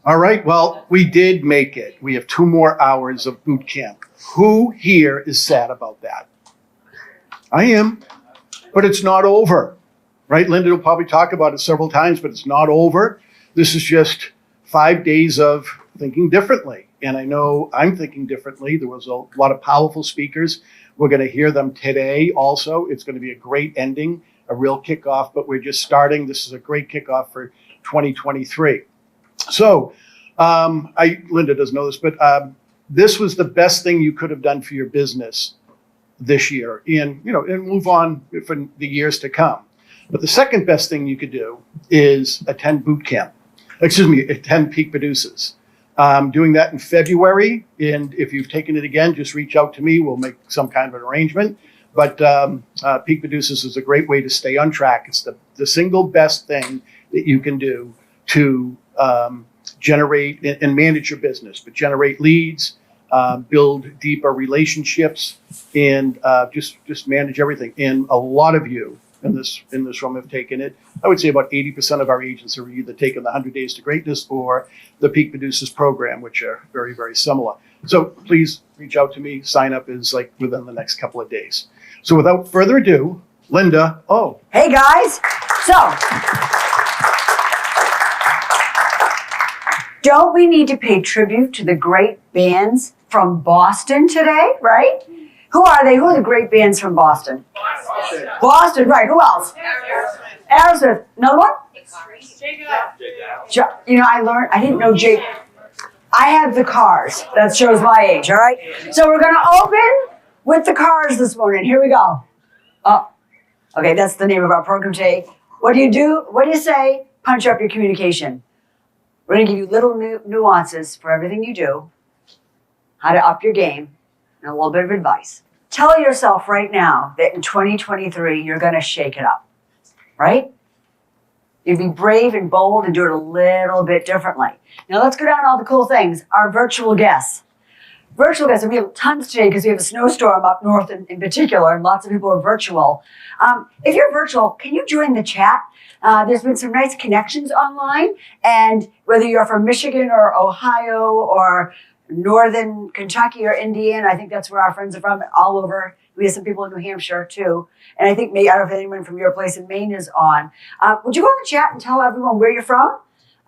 All right, well, we did make it. We have 2 more hours of boot camp. Who here is sad about that? I am, but it's not over, right? Linda will probably talk about it several times, but it's not over. This is just 5 days of thinking differently. And I know I'm thinking differently. There was a lot of powerful speakers. We're going to hear them today also. It's going to be a great ending, a real kickoff, but we're just starting. This is a great kickoff for 2023. So, Linda doesn't know this, but this was the best thing you could have done for your business this year, and move on for the years to come. But the second best thing you could do is attend boot camp. Attend Peak Producers. Doing that in February, and if you've taken it again, just reach out to me. We'll make some kind of an arrangement. But Peak Producers is a great way to stay on track. It's the single best thing that you can do to generate and manage your business, but generate leads, build deeper relationships, and just manage everything. And a lot of you in this room have taken it. I would say about 80% of our agents have either taken the 100 Days to Greatness or the Peak Producers program, which are very, very similar. So please reach out to me. Sign up is like within the next couple of days. So without further ado, Linda. Oh. Hey guys. So, don't we need to pay tribute to the great bands from Boston today, right? Who are they? Who are the great bands from Boston? Boston, right. Who else? Aerosmith. Another one? I didn't know Jake. I have the Cars. That shows my age, all right? So we're going to open with the Cars this morning. Here we go. Oh, okay, that's the name of our program today. What do you do? What do you say? Punch up your communication. We're going to give you little nuances for everything you do, how to up your game, and a little bit of advice. Tell yourself right now that in 2023, you're going to shake it up, right? You'd be brave and bold and do it a little bit differently. Now let's go down all the cool things. Our virtual guests. And we have tons today because we have a snowstorm up north in particular, and lots of people are virtual. If you're virtual, can you join the chat? There's been some nice connections online, and whether you're from Michigan or Ohio or Northern Kentucky or Indiana, I think that's where our friends are from, all over. We have some people in New Hampshire too. And I don't know if anyone from your place in Maine is on. Would you go in the chat and tell everyone where you're from?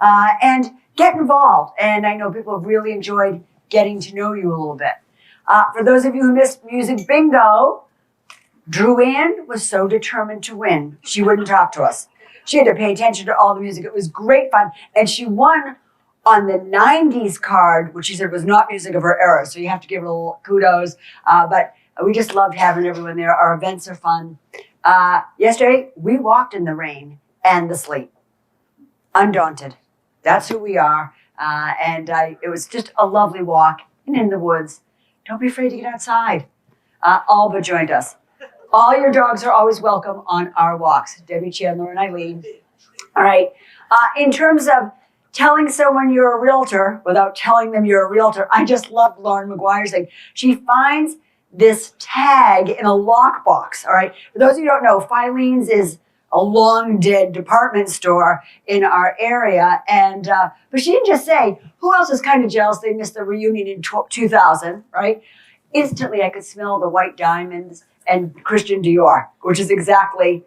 And get involved. And I know people have really enjoyed getting to know you a little bit. For those of you who missed Music Bingo, Drew Ann was so determined to win, she wouldn't talk to us. She had to pay attention to all the music. It was great fun. And she won on the 90s card, which she said was not music of her era. So you have to give her a little kudos. But we just loved having everyone there. Our events are fun. Yesterday, we walked in the rain and the sleet. Undaunted. That's who we are. It was just a lovely walk and in the woods. Don't be afraid to get outside. Alba joined us. All your dogs are always welcome on our walks. Debbie, Chandler, and Eileen. All right. In terms of telling someone you're a realtor without telling them you're a realtor, I just love Lauren McGuire's thing. She finds this tag in a lockbox. All right. For those of you who don't know, Filene's is a long dead department store in our area. But she didn't just say, who else is kind of jealous they missed the reunion in 2000, right? Instantly, I could smell the white diamonds and Christian Dior, which is exactly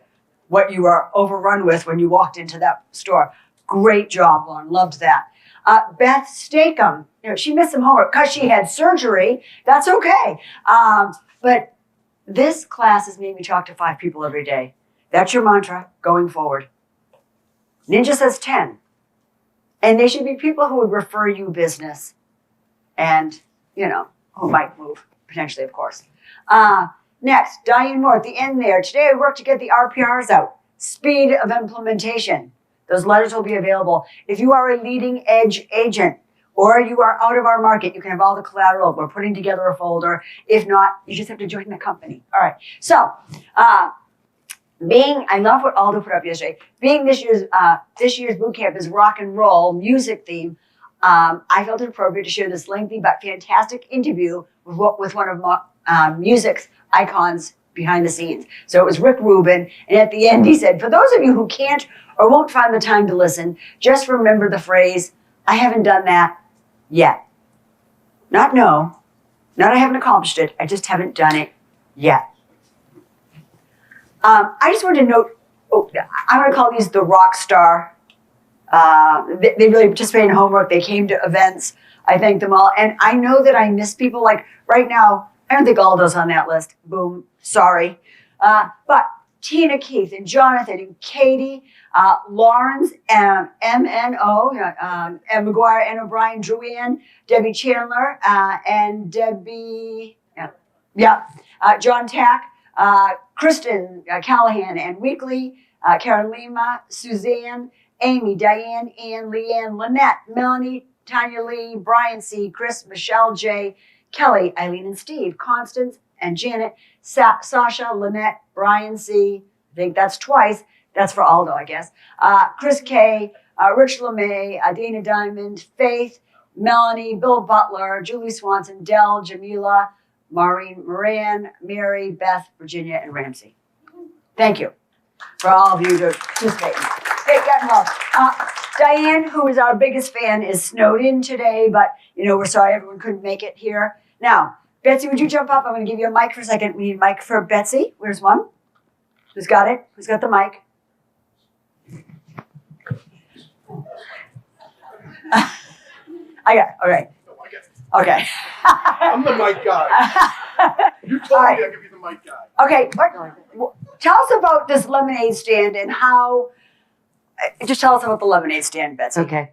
what you were overrun with when you walked into that store. Great job, Lauren. Loved that. Beth Stakem, she missed some homework because she had surgery. That's okay. But this class has made me talk to 5 people every day. That's your mantra going forward. Ninja says 10. And they should be people who would refer you business and, who might move, potentially, of course. Next, Diane Moore at the end there. Today I work to get the RPRs out. Speed of implementation. Those letters will be available. If you are a leading edge agent or you are out of our market, you can have all the collateral. We're putting together a folder. If not, you just have to join the company. All right. So, I love what Aldo put up yesterday. Being this year's boot camp is rock and roll music theme, I felt it appropriate to share this lengthy but fantastic interview with one of music's icons behind the scenes. So it was Rick Rubin, and at the end he said, for those of you who can't or won't find the time to listen, just remember the phrase, I haven't done that yet. Not no, not I haven't accomplished it. I just haven't done it yet. I just wanted to note, I'm going to call these the rock star. They really participated in homework. They came to events. I thank them all. And I know that I miss people. Like right now, I don't think Aldo's on that list. Boom. Sorry. But Tina, Keith, and Jonathan, and Katie, Lawrence, and MNO, and McGuire, and O'Brien, Druanne, Debbie Chandler, and Debbie, John Tack, Kristen Callahan, and Weekly, Karen Lima, Suzanne, Amy, Diane, Ann, Leanne, Lynette, Melanie, Tanya Lee, Brian C., Chris, Michelle J., Kelly, Eileen and Steve, Constance and Janet, Sasha, Lynette, Brian C., I think that's twice. That's for Aldo, I guess. Chris K., Rich LeMay, Dana Diamond, Faith, Melanie, Bill Butler, Julie Swanson, Dell, Jamila, Maureen Moran, Mary, Beth, Virginia, and Ramsey. Thank you for all of you to participate. Get involved. Diane, who is our biggest fan, is snowed in today, but we're sorry everyone couldn't make it here. Now, Betsy, would you jump up? I'm going to give you a mic for a second. We need a mic for Betsy. Where's one? Who's got it? Who's got the mic? I got it. All right. No, I guess. Okay. I'm the mic guy. You told me I'd give you the mic guy. Okay. Tell us about this lemonade stand and how. Just tell us about the lemonade stand, Betsy. Okay.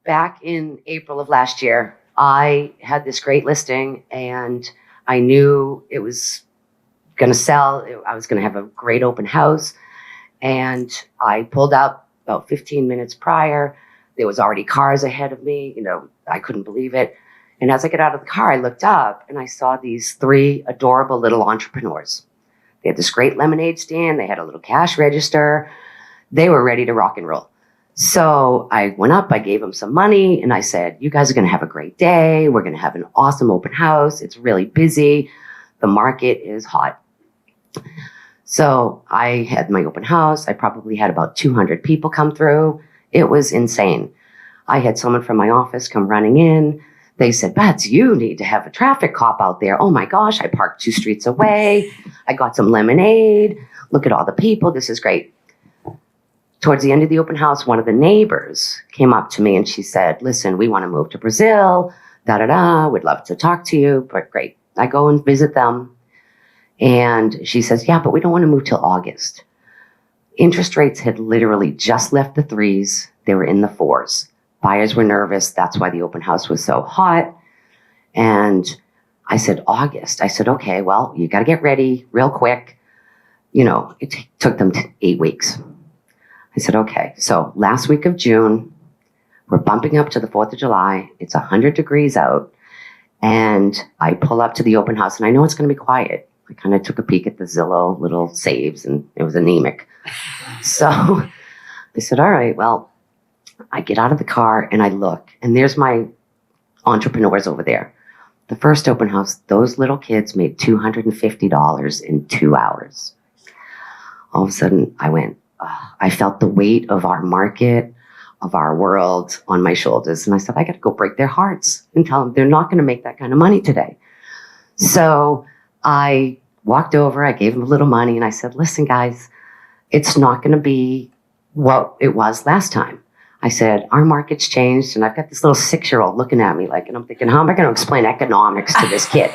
Back in April of last year, I had this great listing and I knew it was going to sell. I was going to have a great open house. And I pulled out about 15 minutes prior. There was already cars ahead of me. I couldn't believe it. And as I got out of the car, I looked up and I saw these 3 adorable little entrepreneurs. They had this great lemonade stand. They had a little cash register. They were ready to rock and roll. So I went up, I gave them some money, and I said, you guys are going to have a great day. We're going to have an awesome open house. It's really busy. The market is hot. So I had my open house. I probably had about 200 people come through. It was insane. I had someone from my office come running in. They said, Bets, you need to have a traffic cop out there. Oh my gosh, I parked 2 streets away. I got some lemonade. Look at all the people. This is great. Towards the end of the open house, one of the neighbors came up to me and she said, listen, we want to move to Brazil, we'd love to talk to you, but great. I go and visit them. And she says, yeah, but we don't want to move till August. Interest rates had literally just left the 3s. They were in the 4s. Buyers were nervous. That's why the open house was so hot. And I said, August. I said, okay, well, you got to get ready real quick. It took them 8 weeks. I said, okay, so last week of June, we're bumping up to the 4th of July. It's 100 degrees out. And I pull up to the open house and I know it's going to be quiet. I kind of took a peek at the Zillow little saves and it was anemic. So I said, all right, well, I get out of the car and I look and there's my entrepreneurs over there. The first open house, those little kids made $250 in 2 hours. All of a sudden I went, I felt the weight of our market, of our world on my shoulders. And I said, I got to go break their hearts and tell them they're not going to make that kind of money today. So I walked over, I gave them a little money and I said, listen, guys, it's not going to be what it was last time. I said, our market's changed. And I've got this little 6-year-old looking at me and I'm thinking, how am I going to explain economics to this kid?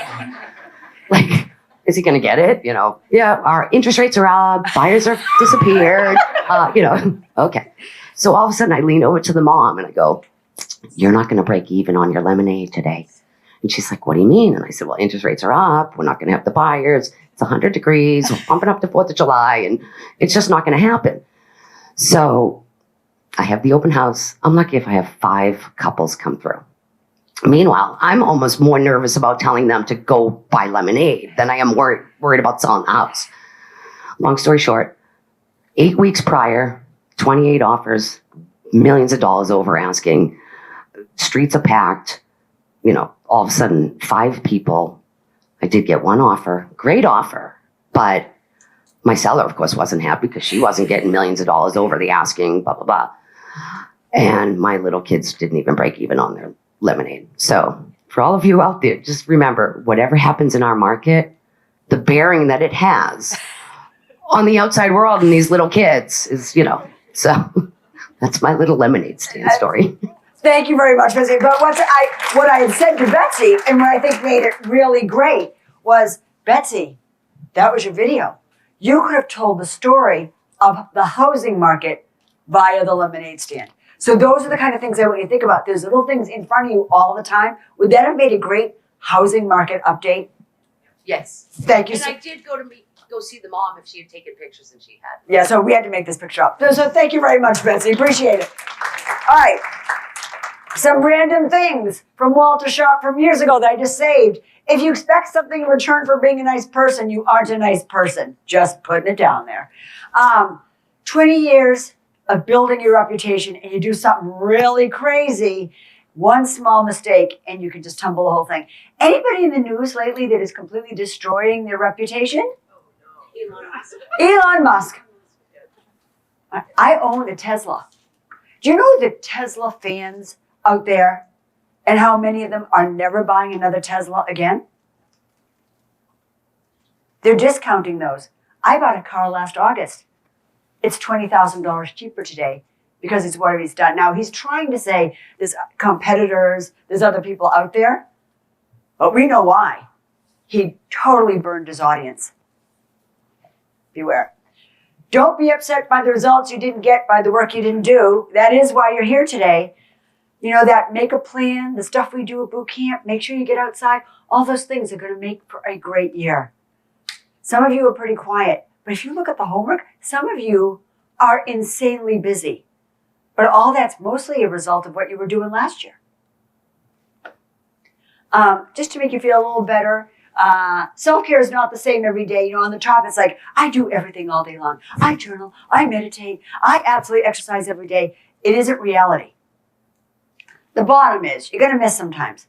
Is he going to get it? Yeah, our interest rates are up, buyers are disappeared, okay. So all of a sudden I lean over to the mom and I go, you're not going to break even on your lemonade today. And she's like, what do you mean? And I said, well, interest rates are up. We're not going to have the buyers. It's 100 degrees. We're pumping up to 4th of July and it's just not going to happen. So I have the open house. I'm lucky if I have 5 couples come through. Meanwhile, I'm almost more nervous about telling them to go buy lemonade than I am worried about selling the house. Long story short, 8 weeks prior, 28 offers, millions of dollars over asking, streets are packed, all of a sudden 5 people. I did get 1 offer, great offer, but my seller, of course, wasn't happy because she wasn't getting millions of dollars over the asking, blah, blah, blah. And my little kids didn't even break even on their lemonade. So for all of you out there, just remember, whatever happens in our market, the bearing that it has on the outside world and these little kids is, so that's my little lemonade stand story. Thank you very much, Betsy. But what I had said to Betsy, and what I think made it really great, was, Betsy, that was your video. You could have told the story of the housing market via the lemonade stand. So those are the kind of things I want you to think about. There's little things in front of you all the time. Would that have made a great housing market update? Yes. Thank you. And I did go see the mom if she had taken pictures, and she had. Yeah, so we had to make this picture up. So thank you very much, Betsy. Appreciate it. All right. Some random things from Walter Sharp from years ago that I just saved. If you expect something in return for being a nice person, you aren't a nice person. Just putting it down there. 20 years of building your reputation, and you do something really crazy, one small mistake, and you can just tumble the whole thing. Anybody in the news lately that is completely destroying their reputation? Elon Musk. I own a Tesla. Do you know the Tesla fans out there and how many of them are never buying another Tesla again? They're discounting those. I bought a car last August. It's $20,000 cheaper today because it's what he's done. Now, he's trying to say there's competitors, there's other people out there, but we know why. He totally burned his audience. Beware. Don't be upset by the results you didn't get by the work you didn't do. That is why you're here today. You know, that make a plan, the stuff we do at boot camp, make sure you get outside. All those things are going to make for a great year. Some of you are pretty quiet, but if you look at the homework, some of you are insanely busy. But all that's mostly a result of what you were doing last year. Just to make you feel a little better, self-care is not the same every day. You know, on the top, it's like, I do everything all day long. I journal, I meditate, I absolutely exercise every day. It isn't reality. The bottom is, you're going to miss sometimes.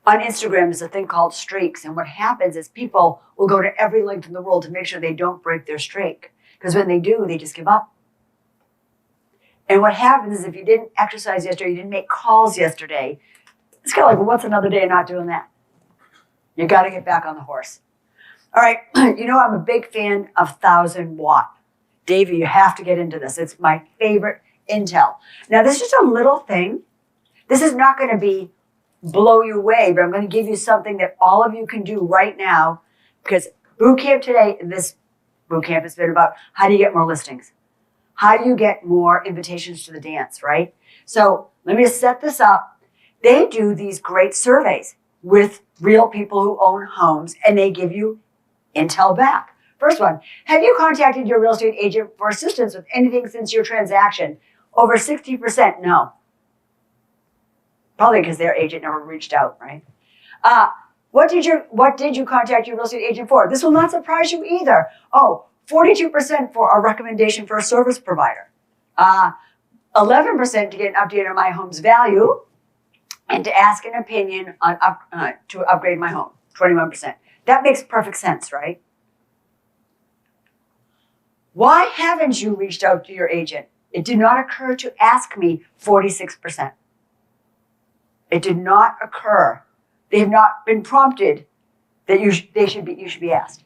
On Instagram, there's a thing called streaks. And what happens is people will go to every length in the world to make sure they don't break their streak. Because when they do, they just give up. And what happens is if you didn't exercise yesterday, you didn't make calls yesterday, it's kind of like, well, what's another day of not doing that? You got to get back on the horse. All right. You know, I'm a big fan of 1,000 watt. Davey, you have to get into this. It's my favorite intel. Now, this is just a little thing. This is not going to be blow you away, but I'm going to give you something that all of you can do right now, because boot camp today, this boot camp has been about how do you get more listings? How do you get more invitations to the dance, right? So let me just set this up. They do these great surveys with real people who own homes, and they give you intel back. First one, have you contacted your real estate agent for assistance with anything since your transaction? Over 60% no. Probably because their agent never reached out, right? What did you contact your real estate agent for? This will not surprise you either. Oh, 42% for a recommendation for a service provider. 11% to get an update on my home's value, and to ask an opinion on to upgrade my home. 21%. That makes perfect sense, right? Why haven't you reached out to your agent? It did not occur to ask me. 46%. It did not occur. They have not been prompted that you should be asked.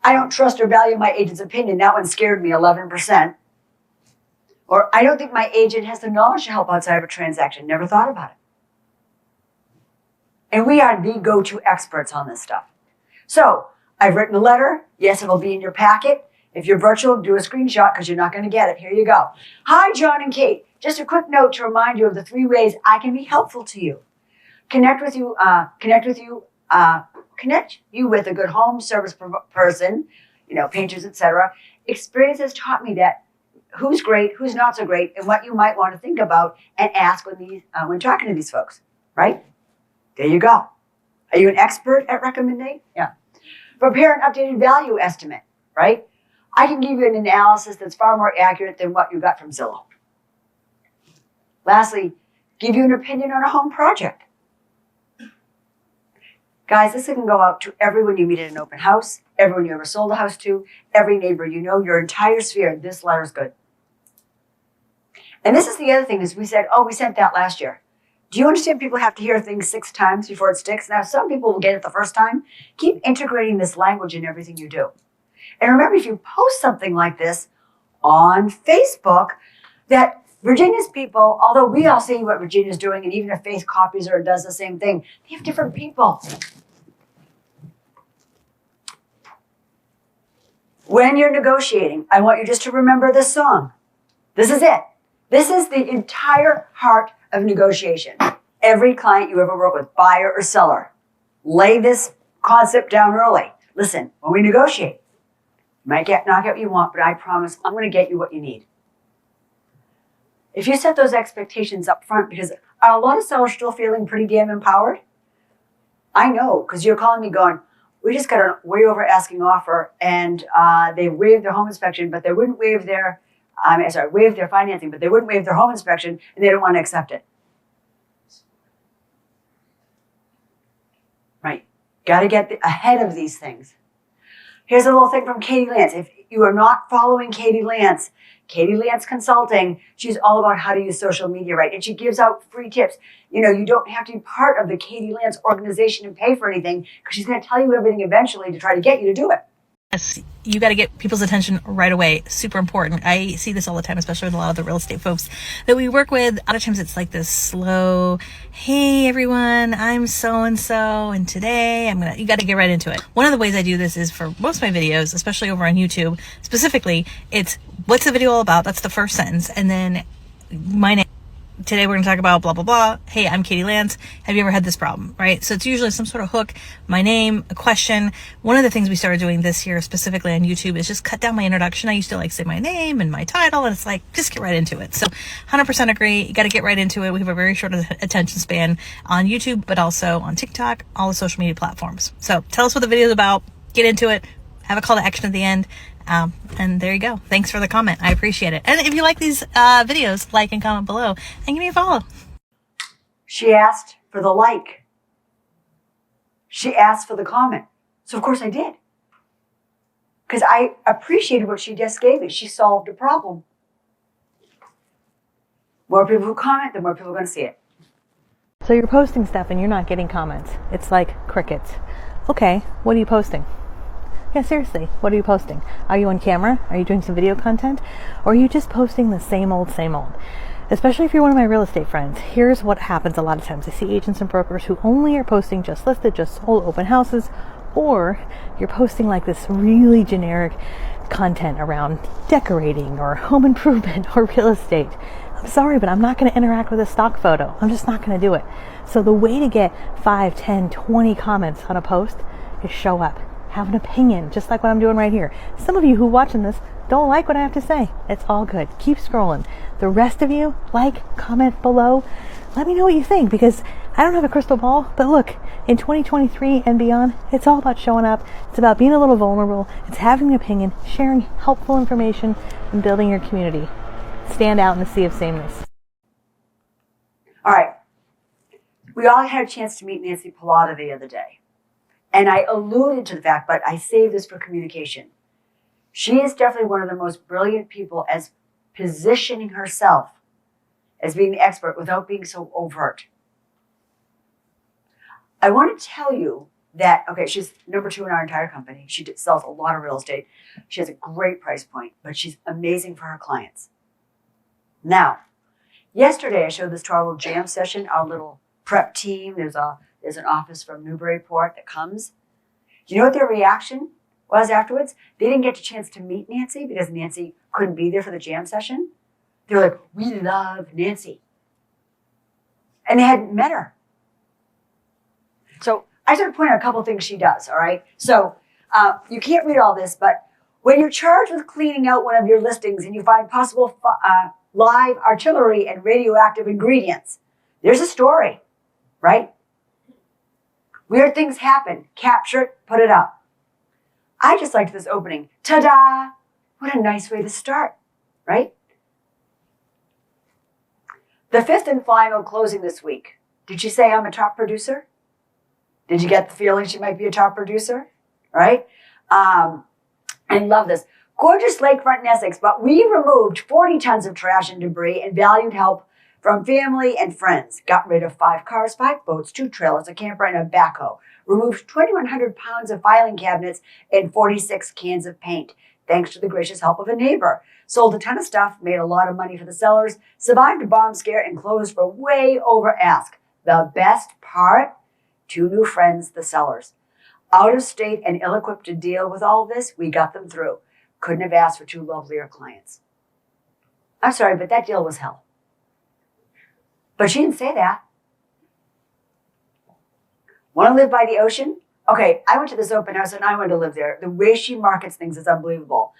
I don't trust or value my agent's opinion. That one scared me, 11%. Or I don't think my agent has the knowledge to help outside of a transaction. Never thought about it. And we are the go-to experts on this stuff. So I've written a letter. Yes, it'll be in your packet. If you're virtual, do a screenshot because you're not going to get it. Here you go. Hi, John and Kate. Just a quick note to remind you of the 3 ways I can be helpful to you. Connect you with a good home service person, you know, painters, etc. Experience has taught me that who's great, who's not so great, and what you might want to think about and ask when talking to these folks, right? There you go. Are you an expert at recommending? Yeah. Prepare an updated value estimate, right? I can give you an analysis that's far more accurate than what you got from Zillow. Lastly, give you an opinion on a home project. Guys, this can go out to everyone you meet at an open house, everyone you ever sold a house to, every neighbor you know, your entire sphere. This letter's good. And this is the other thing is we said, oh, we sent that last year. Do you understand people have to hear things 6 times before it sticks? Now, some people will get it the first time. Keep integrating this language in everything you do. And remember, if you post something like this on Facebook, that Virginia's people, although we all see what Virginia's doing, and even if Faith copies her and does the same thing, they have different people. When you're negotiating, I want you just to remember this song. This is it. This is the entire heart of negotiation. Every client you ever work with, buyer or seller, lay this concept down early. Listen, when we negotiate, you might not get what you want, but I promise I'm going to get you what you need. If you set those expectations up front, because are a lot of sellers still feeling pretty damn empowered? I know, because you're calling me going, we just got a way over asking offer, and they waived their home inspection, but they wouldn't waive their, waived their financing, but they wouldn't waive their home inspection, and they don't want to accept it. Right. Got to get ahead of these things. Here's a little thing from Katie Lance. If you are not following Katie Lance Consulting, she's all about how to use social media right. And she gives out free tips. You know, you don't have to be part of the Katie Lance organization and pay for anything because she's going to tell you everything eventually to try to get you to do it. Yes, you got to get people's attention right away. Super important. I see this all the time, especially with a lot of the real estate folks that we work with. A lot of times it's like this slow, hey everyone, I'm so-and-so, and today you got to get right into it. One of the ways I do this is for most of my videos, especially over on YouTube, specifically, it's what's the video all about? That's the first sentence. And then my name. Today we're going to talk about blah, blah, blah. Hey, I'm Katie Lance. Have you ever had this problem? Right? So it's usually some sort of hook, my name, a question. One of the things we started doing this year specifically on YouTube is just cut down my introduction. I used to like say my name and my title, and it's like, just get right into it. So 100% agree. You got to get right into it. We have a very short attention span on YouTube, but also on TikTok, all the social media platforms. So tell us what the video is about. Get into it. Have a call to action at the end. And there you go. Thanks for the comment. I appreciate it. And if you like these videos, like and comment below and give me a follow. She asked for the like. She asked for the comment. So of course I did. Because I appreciated what she just gave me. She solved a problem. More people who comment, the more people are going to see it. So you're posting stuff and you're not getting comments. It's like crickets. Okay, what are you posting? Yeah, seriously, what are you posting? Are you on camera? Are you doing some video content? Or are you just posting the same old, same old? Especially if you're one of my real estate friends, here's what happens a lot of times. I see agents and brokers who only are posting just listed, just sold, open houses, or you're posting like this really generic content around decorating or home improvement or real estate. I'm sorry, but I'm not going to interact with a stock photo. I'm just not going to do it. So the way to get 5, 10, 20 comments on a post is show up. Have an opinion, just like what I'm doing right here. Some of you who are watching this don't like what I have to say. It's all good. Keep scrolling. The rest of you, like, comment below. Let me know what you think, because I don't have a crystal ball, but look, in 2023 and beyond, it's all about showing up. It's about being a little vulnerable. It's having an opinion, sharing helpful information, and building your community. Stand out in the sea of sameness. All right. We all had a chance to meet Nancy Pilata the other day. And I alluded to the fact, but I saved this for communication. She is definitely one of the most brilliant people as positioning herself as being the expert without being so overt. I want to tell you that, okay, she's number 2 in our entire company. She sells a lot of real estate. She has a great price point, but she's amazing for her clients. Now, yesterday I showed this to our little jam session, our little prep team. There's an office from Newburyport that comes. Do you know what their reaction was afterwards? They didn't get a chance to meet Nancy because Nancy couldn't be there for the jam session. They were like, we love Nancy. And they hadn't met her. So I started pointing out a couple of things she does, all right? So you can't read all this, but when you're charged with cleaning out one of your listings and you find possible live artillery and radioactive ingredients, there's a story, right? Weird things happen. Capture it, put it up. I just liked this opening. Ta-da! What a nice way to start, right? The 5th and final closing this week. Did she say I'm a top producer? Did you get the feeling she might be a top producer? Right? I love this. Gorgeous lakefront in Essex, but we removed 40 tons of trash and debris and valued help from family and friends. Got rid of 5 cars, 5 boats, 2 trailers, a camper, and a backhoe. Removed 2,100 pounds of filing cabinets and 46 cans of paint, thanks to the gracious help of a neighbor. Sold a ton of stuff, made a lot of money for the sellers, survived a bomb scare, and closed for way over ask. The best part? 2 new friends, the sellers. Out of state and ill-equipped to deal with all this, we got them through. Couldn't have asked for 2 lovelier clients. I'm sorry, but that deal was hell. But she didn't say that. Want to live by the ocean? Okay, I went to this open house and I wanted to live there. The way she markets things is unbelievable.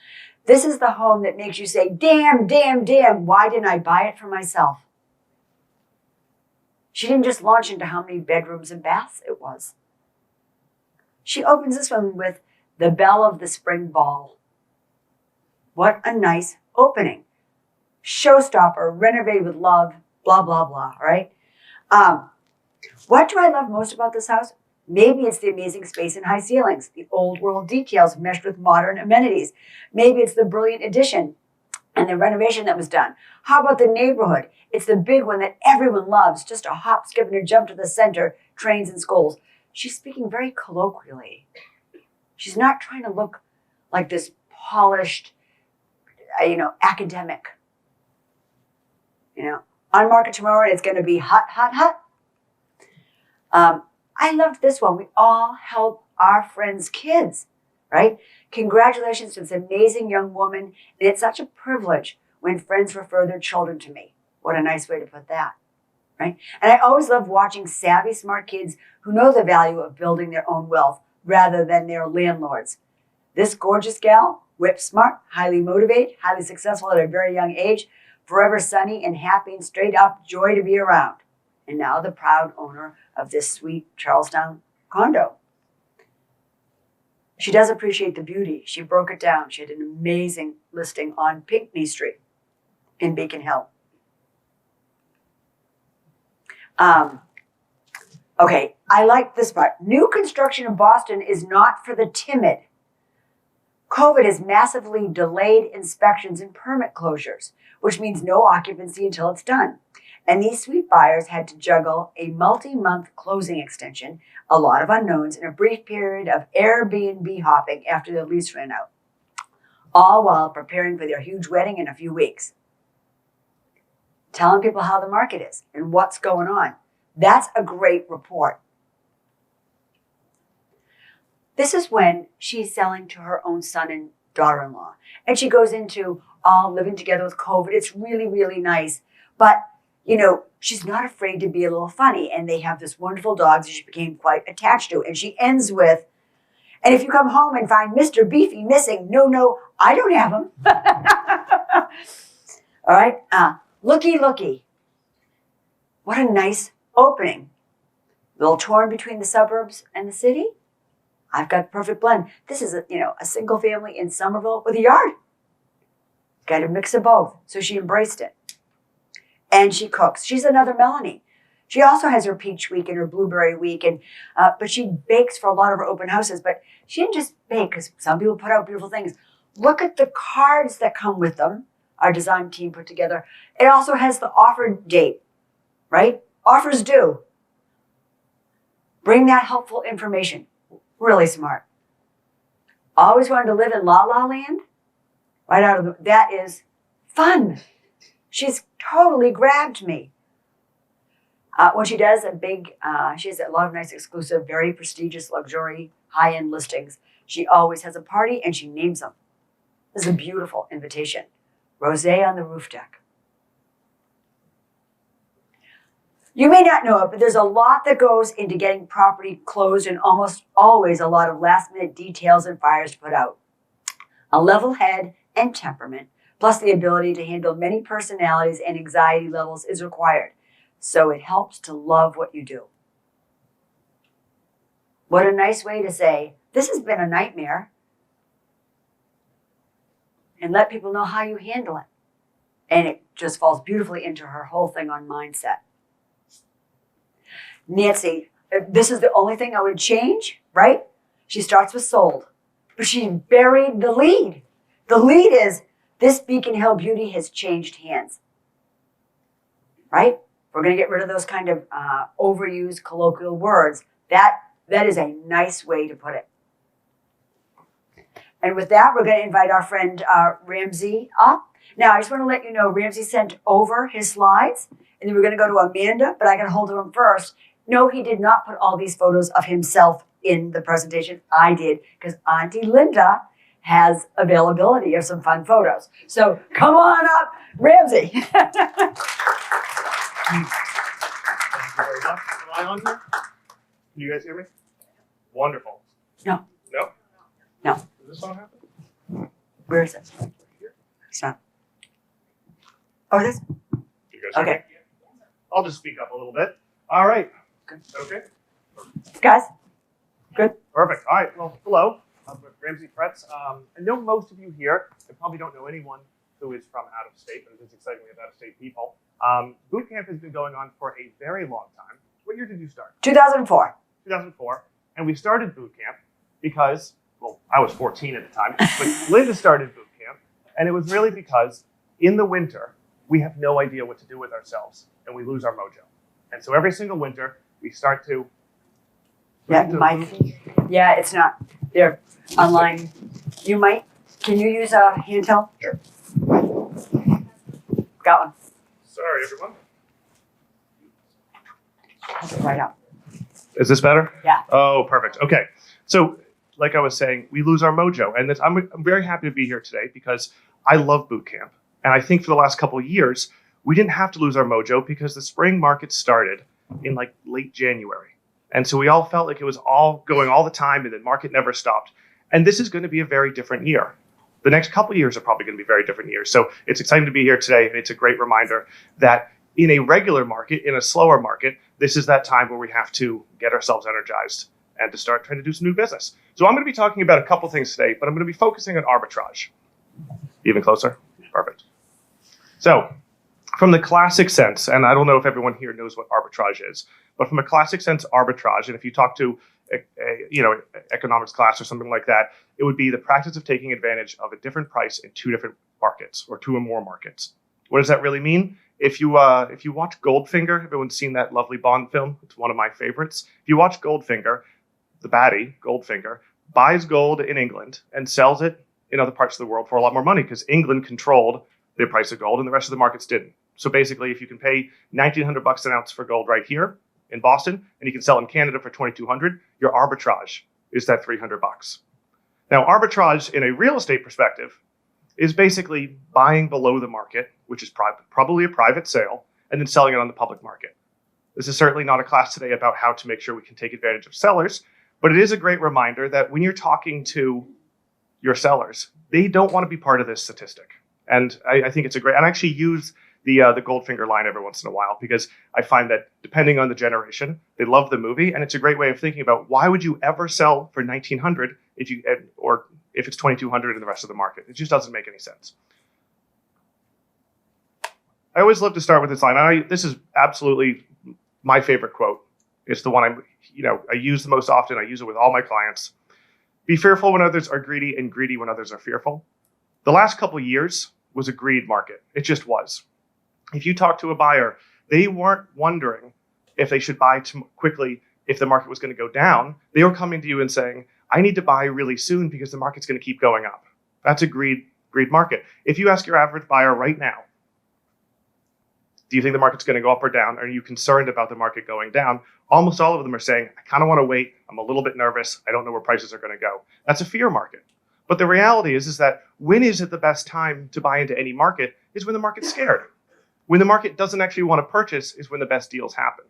This is the home that makes you say, damn, damn, damn, why didn't I buy it for myself? She didn't just launch into how many bedrooms and baths it was. She opens this one with the bell of the spring ball. What a nice opening. Showstopper, renovated with love, blah, blah, blah, right? What do I love most about this house? Maybe it's the amazing space and high ceilings, the old world details meshed with modern amenities. Maybe it's the brilliant addition and the renovation that was done. How about the neighborhood? It's the big one that everyone loves, just a hop, skip, and a jump to the center, trains and schools. She's speaking very colloquially. She's not trying to look like this polished, academic. On market tomorrow, it's going to be hot, hot, hot. I loved this one. We all help our friends' kids, right? Congratulations to this amazing young woman. And it's such a privilege when friends refer their children to me. What a nice way to put that, right? And I always love watching savvy, smart kids who know the value of building their own wealth rather than their landlords. This gorgeous gal, whip smart, highly motivated, highly successful at a very young age, forever sunny and happy and straight up joy to be around. And now the proud owner of this sweet Charlestown condo. She does appreciate the beauty. She broke it down. She had an amazing listing on Pinckney Street in Beacon Hill. Okay, I like this part. New construction in Boston is not for the timid. COVID has massively delayed inspections and permit closures, which means no occupancy until it's done. And these sweet buyers had to juggle a multi-month closing extension, a lot of unknowns, and a brief period of Airbnb hopping after their lease ran out, all while preparing for their huge wedding in a few weeks. Telling people how the market is and what's going on. That's a great report. This is when she's selling to her own son and daughter-in-law. And she goes into all living together with COVID. It's really, really nice. But she's not afraid to be a little funny. And they have this wonderful dog that she became quite attached to. And she ends with, and if you come home and find Mr. Beefy missing, no, I don't have him. All right. Looky. What a nice opening. A little torn between the suburbs and the city. I've got the perfect blend. This is a single family in Somerville with a yard. Got a mix of both. So she embraced it. And she cooks. She's another Melanie. She also has her peach week and her blueberry week, but she bakes for a lot of her open houses. But she didn't just bake, because some people put out beautiful things. Look at the cards that come with them. Our design team put together. It also has the offer date, right? Offers due. Bring that helpful information. Really smart. Always wanted to live in La La Land. Right out of that is fun. She's totally grabbed me. When she does she has a lot of nice, exclusive, very prestigious, luxury, high-end listings. She always has a party and she names them. This is a beautiful invitation. Rosé on the roof deck. You may not know it, but there's a lot that goes into getting property closed and almost always a lot of last-minute details and fires to put out. A level head and temperament, plus the ability to handle many personalities and anxiety levels is required. So it helps to love what you do. What a nice way to say, this has been a nightmare. And let people know how you handle it. And it just falls beautifully into her whole thing on mindset. Nancy, this is the only thing I would change, right? She starts with sold, but she buried the lead. The lead is, this Beacon Hill beauty has changed hands. Right? We're going to get rid of those kind of overused colloquial words. That is a nice way to put it. And with that, we're going to invite our friend Ramsey up. Now, I just want to let you know, Ramsey sent over his slides, and then we're going to go to Amanda, but I got a hold of him first. No, he did not put all these photos of himself in the presentation. I did, because Auntie Linda has availability of some fun photos. So come on up, Ramsey. Thank you very much. Am I on here? Can you guys hear me? Wonderful. No. No? No. Does this one happen? Where is it? It's not. Oh, this? You guys hear Okay. me? I'll just speak up a little bit. All right. Okay. Guys? Good? Perfect. All right. Well, hello. I'm with Ramsey Pretz. I know most of you here. I probably don't know anyone who is from out of state, but it is exciting we have out of state people. Boot camp has been going on for a very long time. What year did you start? 2004. 2004. And we started boot camp because, well, I was 14 at the time, but Linda started boot camp. And it was really because in the winter, we have no idea what to do with ourselves and we lose our mojo. And so every single winter, we start to. Yeah, it's not. They're online. You might. Can you use a handheld? Sure. Got one. Sorry, everyone. Hold it right up. Is this better? Yeah. Oh, perfect. Okay. So, like I was saying, we lose our mojo. And I'm very happy to be here today because I love boot camp. And I think for the last couple of years, we didn't have to lose our mojo because the spring market started in like late January. And so we all felt like it was all going all the time and the market never stopped. And this is going to be a very different year. The next couple of years are probably going to be very different years. So it's exciting to be here today. And it's a great reminder that in a regular market, in a slower market, this is that time where we have to get ourselves energized and to start trying to do some new business. So I'm going to be talking about a couple things today, but I'm going to be focusing on arbitrage. Even closer? Perfect. So from the classic sense, and I don't know if everyone here knows what arbitrage is, but from a classic sense, arbitrage, and if you talk to economics class or something like that, it would be the practice of taking advantage of a different price in two different markets or two or more markets. What does that really mean? If you watch Goldfinger, everyone's seen that lovely Bond film. It's one of my favorites. If you watch Goldfinger, the baddie, Goldfinger, buys gold in England and sells it in other parts of the world for a lot more money because England controlled the price of gold and the rest of the markets didn't. So basically, if you can pay $1,900 an ounce for gold right here in Boston and you can sell in Canada for $2,200, your arbitrage is that $300. Now, arbitrage in a real estate perspective is basically buying below the market, which is probably a private sale, and then selling it on the public market. This is certainly not a class today about how to make sure we can take advantage of sellers, but it is a great reminder that when you're talking to your sellers, they don't want to be part of this statistic. And I think it's a great, and I actually use the Goldfinger line every once in a while because I find that depending on the generation, they love the movie, and it's a great way of thinking about why would you ever sell for $1,900 if it's $2,200 in the rest of the market. It just doesn't make any sense. I always love to start with this line. This is absolutely my favorite quote. It's the one I use the most often. I use it with all my clients. Be fearful when others are greedy and greedy when others are fearful. The last couple of years was a greed market. It just was. If you talk to a buyer, they weren't wondering if they should buy too quickly if the market was going to go down. They were coming to you and saying, I need to buy really soon because the market's going to keep going up. That's a greed market. If you ask your average buyer right now, do you think the market's going to go up or down? Are you concerned about the market going down? Almost all of them are saying, I kind of want to wait. I'm a little bit nervous. I don't know where prices are going to go. That's a fear market. But the reality is that when is it the best time to buy into any market is when the market's scared. When the market doesn't actually want to purchase is when the best deals happen.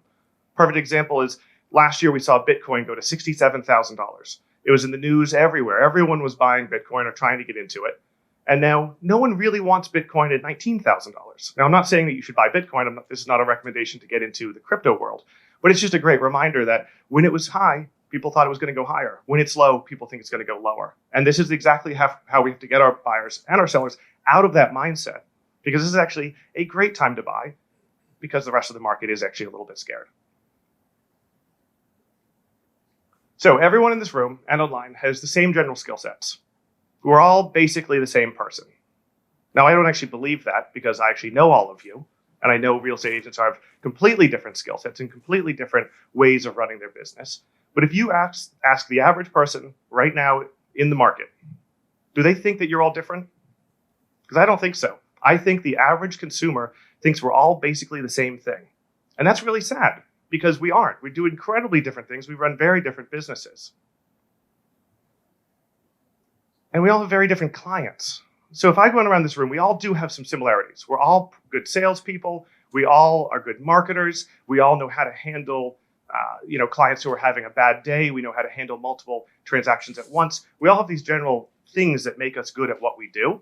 Perfect example is last year we saw Bitcoin go to $67,000. It was in the news everywhere. Everyone was buying Bitcoin or trying to get into it. And now no one really wants Bitcoin at $19,000. Now, I'm not saying that you should buy Bitcoin. This is not a recommendation to get into the crypto world. But it's just a great reminder that when it was high, people thought it was going to go higher. When it's low, people think it's going to go lower. And this is exactly how we have to get our buyers and our sellers out of that mindset. Because this is actually a great time to buy because the rest of the market is actually a little bit scared. So everyone in this room and online has the same general skill sets. we're all basically the same person. Now, I don't actually believe that because I actually know all of you, and I know real estate agents have completely different skill sets and completely different ways of running their business. But if you ask the average person right now in the market, do they think that you're all different? Because I don't think so. I think the average consumer thinks we're all basically the same thing. And that's really sad because we aren't. We do incredibly different things. We run very different businesses. And we all have very different clients. So if I go around this room, we all do have some similarities. We're all good salespeople. We all are good marketers. We all know how to handle clients who are having a bad day. We know how to handle multiple transactions at once. We all have these general things that make us good at what we do,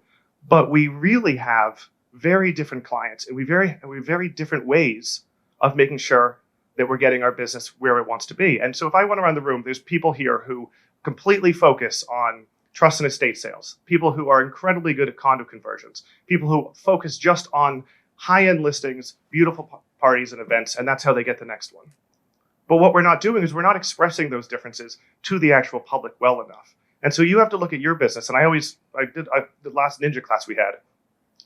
but we really have very different clients, and we have very different ways of making sure that we're getting our business where it wants to be. And so if I went around the room, there's people here who completely focus on trust and estate sales, people who are incredibly good at condo conversions, people who focus just on high-end listings, beautiful parties and events, and that's how they get the next one. But what we're not doing is we're not expressing those differences to the actual public well enough. And so you have to look at your business. And the last Ninja class we had,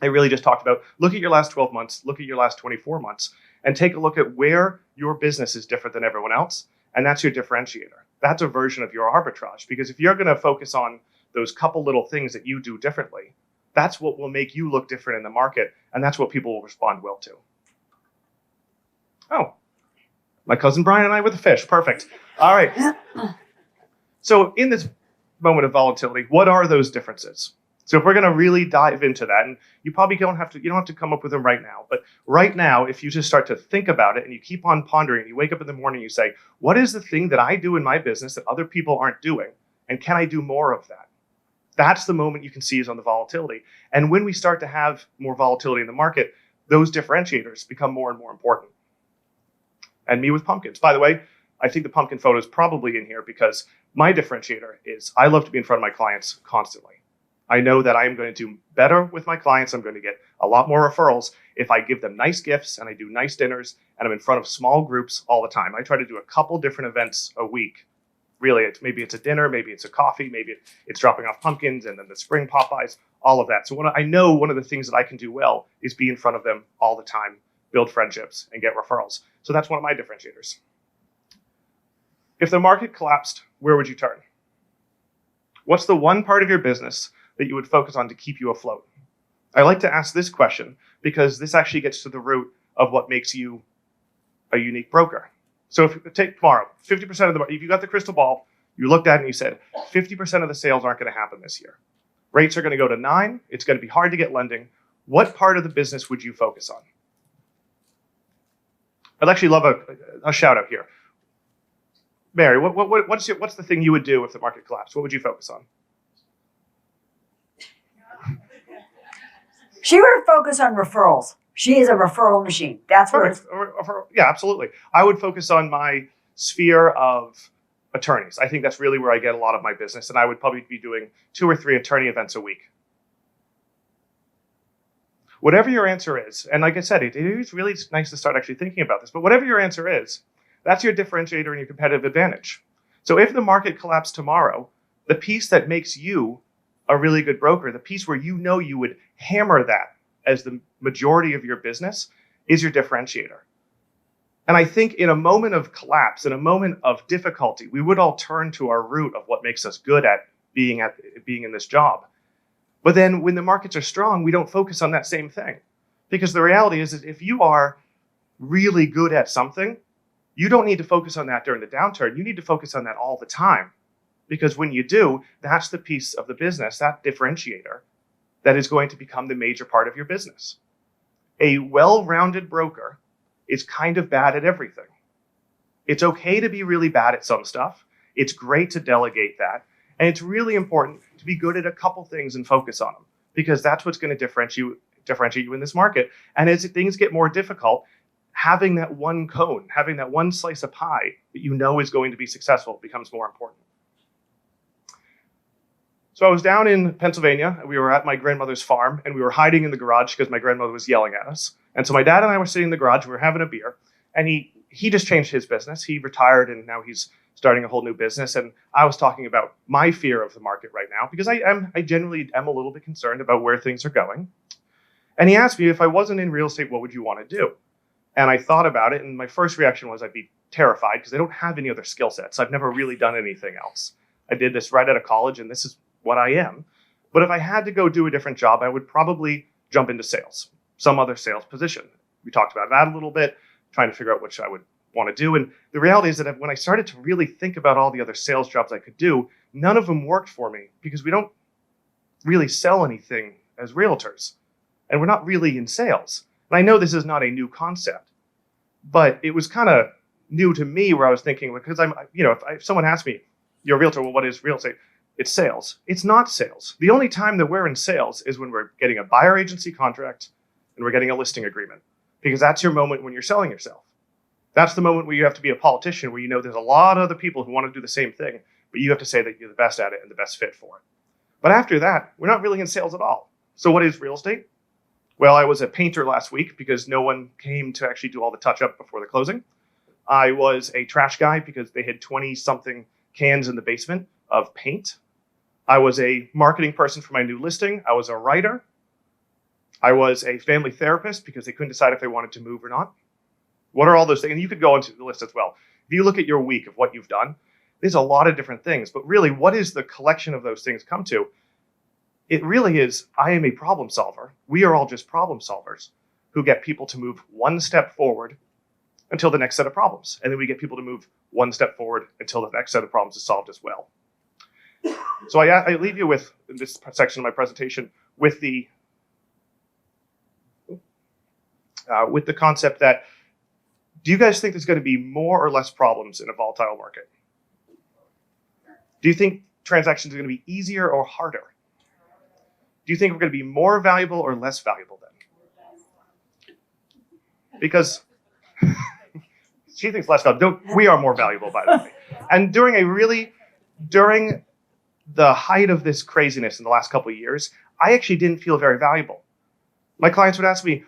I really just talked about, look at your last 12 months, look at your last 24 months, and take a look at where your business is different than everyone else. And that's your differentiator. That's a version of your arbitrage. Because if you're going to focus on those couple little things that you do differently, that's what will make you look different in the market. And that's what people will respond well to. Oh, my cousin Brian and I with the fish. Perfect. All right. So in this moment of volatility, what are those differences? So if we're going to really dive into that, and you probably don't have to come up with them right now, but right now, if you just start to think about it and you keep on pondering, you wake up in the morning, you say, what is the thing that I do in my business that other people aren't doing? And can I do more of that? That's the moment you can seize on the volatility. And when we start to have more volatility in the market, those differentiators become more and more important. And me with pumpkins. By the way, I think the pumpkin photo is probably in here because my differentiator is I love to be in front of my clients constantly. I know that I'm going to do better with my clients. I'm going to get a lot more referrals if I give them nice gifts and I do nice dinners and I'm in front of small groups all the time. I try to do a couple different events a week. Really, maybe it's a dinner, maybe it's a coffee, maybe it's dropping off pumpkins and then the spring Popeyes, all of that. So I know one of the things that I can do well is be in front of them all the time, build friendships, and get referrals. So that's one of my differentiators. If the market collapsed, where would you turn? What's the one part of your business that you would focus on to keep you afloat? I like to ask this question because this actually gets to the root of what makes you a unique broker. So if you take tomorrow, 50% of if you got the crystal ball, you looked at it and you said, 50% of the sales aren't going to happen this year. Rates are going to go to 9. It's going to be hard to get lending. What part of the business would you focus on? I'd actually love a shout out here. Mary, what's the thing you would do if the market collapsed? What would you focus on? She would focus on referrals. She is a referral machine. That's what it's. Yeah, absolutely. I would focus on my sphere of attorneys. I think that's really where I get a lot of my business, and I would probably be doing 2 or 3 attorney events a week. Whatever your answer is, and like I said, it is really nice to start actually thinking about this, but whatever your answer is, that's your differentiator and your competitive advantage. So if the market collapsed tomorrow, the piece that makes you a really good broker, the piece where you know you would hammer that as the majority of your business is your differentiator. And I think in a moment of collapse, in a moment of difficulty, we would all turn to our root of what makes us good at being in this job. But then when the markets are strong, we don't focus on that same thing. Because the reality is if you are really good at something, you don't need to focus on that during the downturn. You need to focus on that all the time. Because when you do, that's the piece of the business, that differentiator, that is going to become the major part of your business. A well-rounded broker is kind of bad at everything. It's okay to be really bad at some stuff. It's great to delegate that. And it's really important to be good at a couple things and focus on them, because that's what's going to differentiate you in this market. And as things get more difficult, having that one cone, having that one slice of pie that you know is going to be successful becomes more important. So I was down in Pennsylvania, and we were at my grandmother's farm, and we were hiding in the garage because my grandmother was yelling at us. And so my dad and I were sitting in the garage, we were having a beer, and he just changed his business. He retired, and now he's starting a whole new business. And I was talking about my fear of the market right now because I generally am a little bit concerned about where things are going. And he asked me, if I wasn't in real estate, what would you want to do? And I thought about it, and my first reaction was I'd be terrified because I don't have any other skill sets. I've never really done anything else. I did this right out of college, and this is what I am. But if I had to go do a different job, I would probably jump into sales, some other sales position. We talked about that a little bit, trying to figure out which I would want to do. And the reality is that when I started to really think about all the other sales jobs I could do, none of them worked for me because we don't really sell anything as realtors, and we're not really in sales. And I know this is not a new concept, but it was kind of new to me where I was thinking, because if someone asked me, you're a realtor, well, what is real estate? It's sales. It's not sales. The only time that we're in sales is when we're getting a buyer agency contract and we're getting a listing agreement, because that's your moment when you're selling yourself. That's the moment where you have to be a politician, where you know there's a lot of other people who want to do the same thing, but you have to say that you're the best at it and the best fit for it. But after that, we're not really in sales at all. So what is real estate? Well, I was a painter last week because no one came to actually do all the touch-up before the closing. I was a trash guy because they had 20-something cans in the basement of paint. I was a marketing person for my new listing. I was a writer. I was a family therapist because they couldn't decide if they wanted to move or not. What are all those things? And you could go into the list as well. If you look at your week of what you've done, there's a lot of different things. But really, what is the collection of those things come to? It really is, I am a problem solver. We are all just problem solvers who get people to move one step forward until the next set of problems. And then we get people to move one step forward until the next set of problems is solved as well. So I leave you with, in this section of my presentation, with the concept that, do you guys think there's going to be more or less problems in a volatile market? Do you think transactions are going to be easier or harder? Do you think we're going to be more valuable or less valuable then? Because she thinks less valuable. We are more valuable, by the way. And during the height of this craziness in the last couple of years, I actually didn't feel very valuable. My clients would ask me,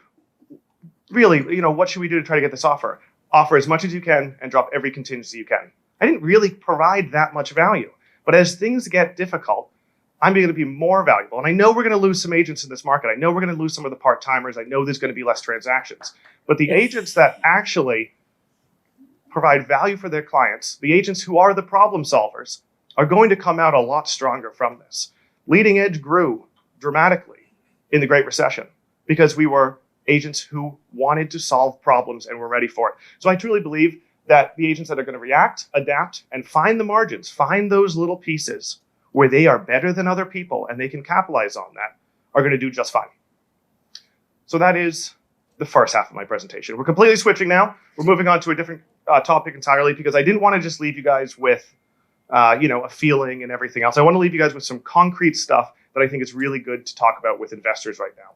really, what should we do to try to get this offer? Offer as much as you can and drop every contingency you can. I didn't really provide that much value. But as things get difficult, I'm going to be more valuable. And I know we're going to lose some agents in this market. I know we're going to lose some of the part-timers. I know there's going to be less transactions. But the agents that actually provide value for their clients, the agents who are the problem solvers, are going to come out a lot stronger from this. Leading Edge grew dramatically in the Great Recession because we were agents who wanted to solve problems and were ready for it. So I truly believe that the agents that are going to react, adapt, and find the margins, find those little pieces where they are better than other people and they can capitalize on that, are going to do just fine. So that is the first half of my presentation. We're completely switching now. We're moving on to a different topic entirely because I didn't want to just leave you guys with a feeling and everything else. I want to leave you guys with some concrete stuff that I think is really good to talk about with investors right now.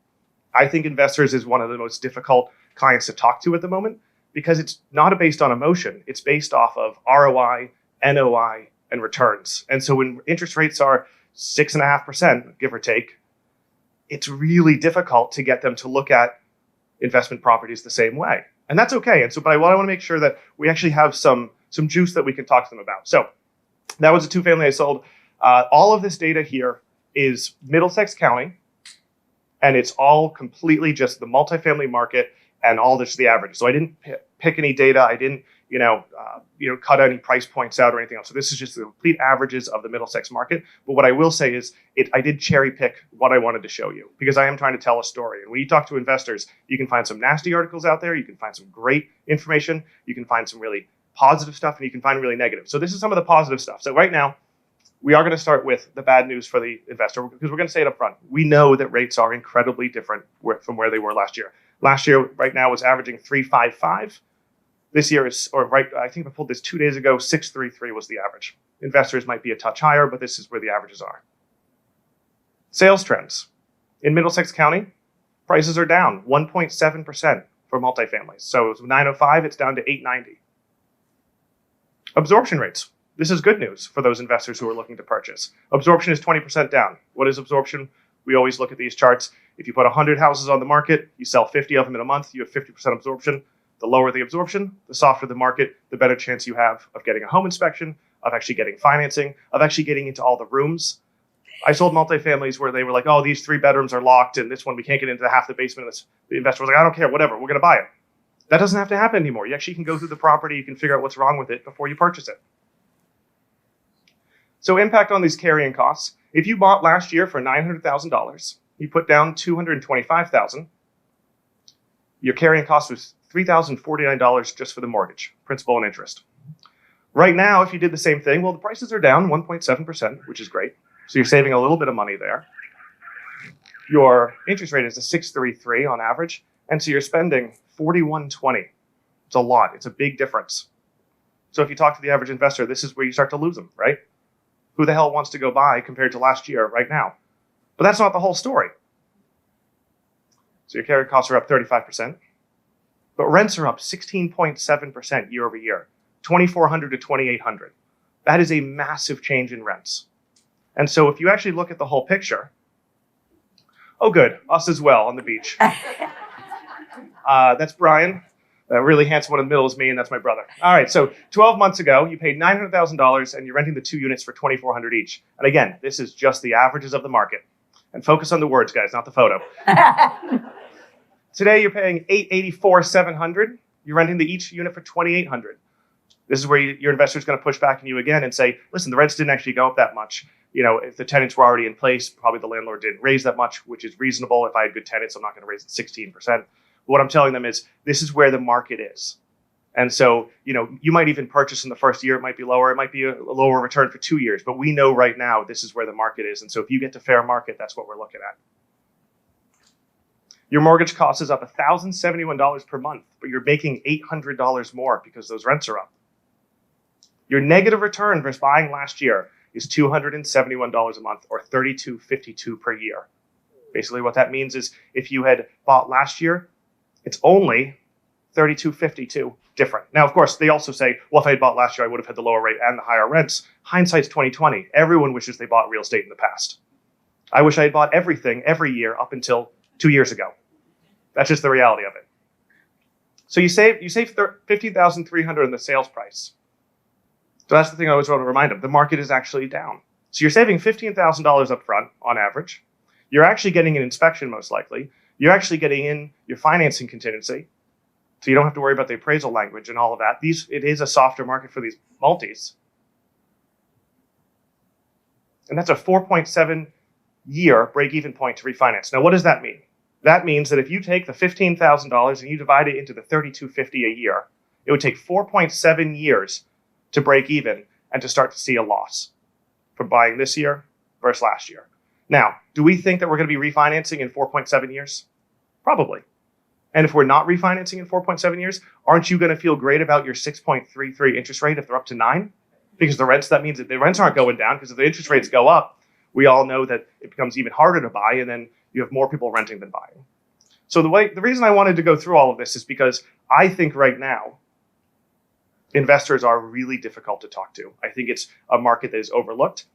I think investors is one of the most difficult clients to talk to at the moment because it's not based on emotion. It's based off of ROI, NOI, and returns. And so when interest rates are 6.5%, give or take, it's really difficult to get them to look at investment properties the same way. And that's okay. And so, but I want to make sure that we actually have some juice that we can talk to them about. So that was a two-family I sold. All of this data here is Middlesex County, and it's all completely just the multifamily market and all this the average. So I didn't pick any data. I didn't, cut any price points out or anything else. So this is just the complete averages of the Middlesex market. But what I will say is I did cherry pick what I wanted to show you because I am trying to tell a story. And when you talk to investors, you can find some nasty articles out there. You can find some great information. You can find some really positive stuff, and you can find really negative. So this is some of the positive stuff. So right now, we are going to start with the bad news for the investor because we're going to say it up front. We know that rates are incredibly different from where they were last year. Last year, right now, was averaging 3.55. This year is, I think I pulled this 2 days ago, 6.33 was the average. Investors might be a touch higher, but this is where the averages are. Sales trends. In Middlesex County, prices are down 1.7% for multifamilies. So it was 905, it's down to 890. Absorption rates. This is good news for those investors who are looking to purchase. Absorption is 20% down. What is absorption? We always look at these charts. If you put 100 houses on the market, you sell 50 of them in a month, you have 50% absorption. The lower the absorption, the softer the market, the better chance you have of getting a home inspection, of actually getting financing, of actually getting into all the rooms. I sold multifamilies where they were like, oh, these 3 bedrooms are locked and this one we can't get into half the basement. The investor was like, I don't care, whatever, we're going to buy it. That doesn't have to happen anymore. You actually can go through the property, you can figure out what's wrong with it before you purchase it. So impact on these carrying costs. If you bought last year for $900,000, you put down $225,000, your carrying cost was $3,049 just for the mortgage, principal and interest. Right now, if you did the same thing, well, the prices are down 1.7%, which is great. So you're saving a little bit of money there. Your interest rate is a 6.33 on average, and so you're spending $41.20. It's a lot. It's a big difference. So if you talk to the average investor, this is where you start to lose them, right? Who the hell wants to go buy compared to last year right now? But that's not the whole story. So your carry costs are up 35%, but rents are up 16.7% year over year, 2,400 to 2,800. That is a massive change in rents. And so if you actually look at the whole picture, oh good, us as well on the beach. That's Brian. The really handsome one in the middle is me, and that's my brother. All right, so 12 months ago, you paid $900,000 and you're renting the 2 units for $2,400 each. And again, this is just the averages of the market. And focus on the words, guys, not the photo. Today, you're paying $884,700. You're renting each unit for $2,800. This is where your investor is going to push back on you again and say, listen, the rents didn't actually go up that much. You know, if the tenants were already in place, probably the landlord didn't raise that much, which is reasonable. If I had good tenants, I'm not going to raise it 16%. What I'm telling them is this is where the market is. And so, you know, you might even purchase in the first year. It might be lower. It might be a lower return for 2 years. But we know right now this is where the market is. And so if you get to fair market, that's what we're looking at. Your mortgage cost is up $1,071 per month, but you're making $800 more because those rents are up. Your negative return versus buying last year is $271 a month or $32.52 per year. Basically what that means is if you had bought last year, it's only $32.52 different. Now, of course, they also say, well, if I had bought last year, I would have had the lower rate and the higher rents. Hindsight's 2020. Everyone wishes they bought real estate in the past. I wish I had bought everything every year up until 2 years ago. That's just the reality of it. So you save $15,300 in the sales price. So that's the thing I always want to remind them. The market is actually down. So you're saving $15,000 up front on average. You're actually getting an inspection most likely. You're actually getting in your financing contingency. So you don't have to worry about the appraisal language and all of that. It is a softer market for these multis. And that's a 4.7 year break-even point to refinance. Now, what does that mean? That means that if you take the $15,000 and you divide it into the $32.50 a year, it would take 4.7 years to break even and to start to see a loss from buying this year versus last year. Now, do we think that we're going to be refinancing in 4.7 years? Probably. And if we're not refinancing in 4.7 years, aren't you going to feel great about your 6.33 interest rate if they're up to 9? Because that means that the rents aren't going down, because if the interest rates go up, we all know that it becomes even harder to buy, and then you have more people renting than buying. So the reason I wanted to go through all of this is because I think right now, investors are really difficult to talk to. I think it's a market that is overlooked.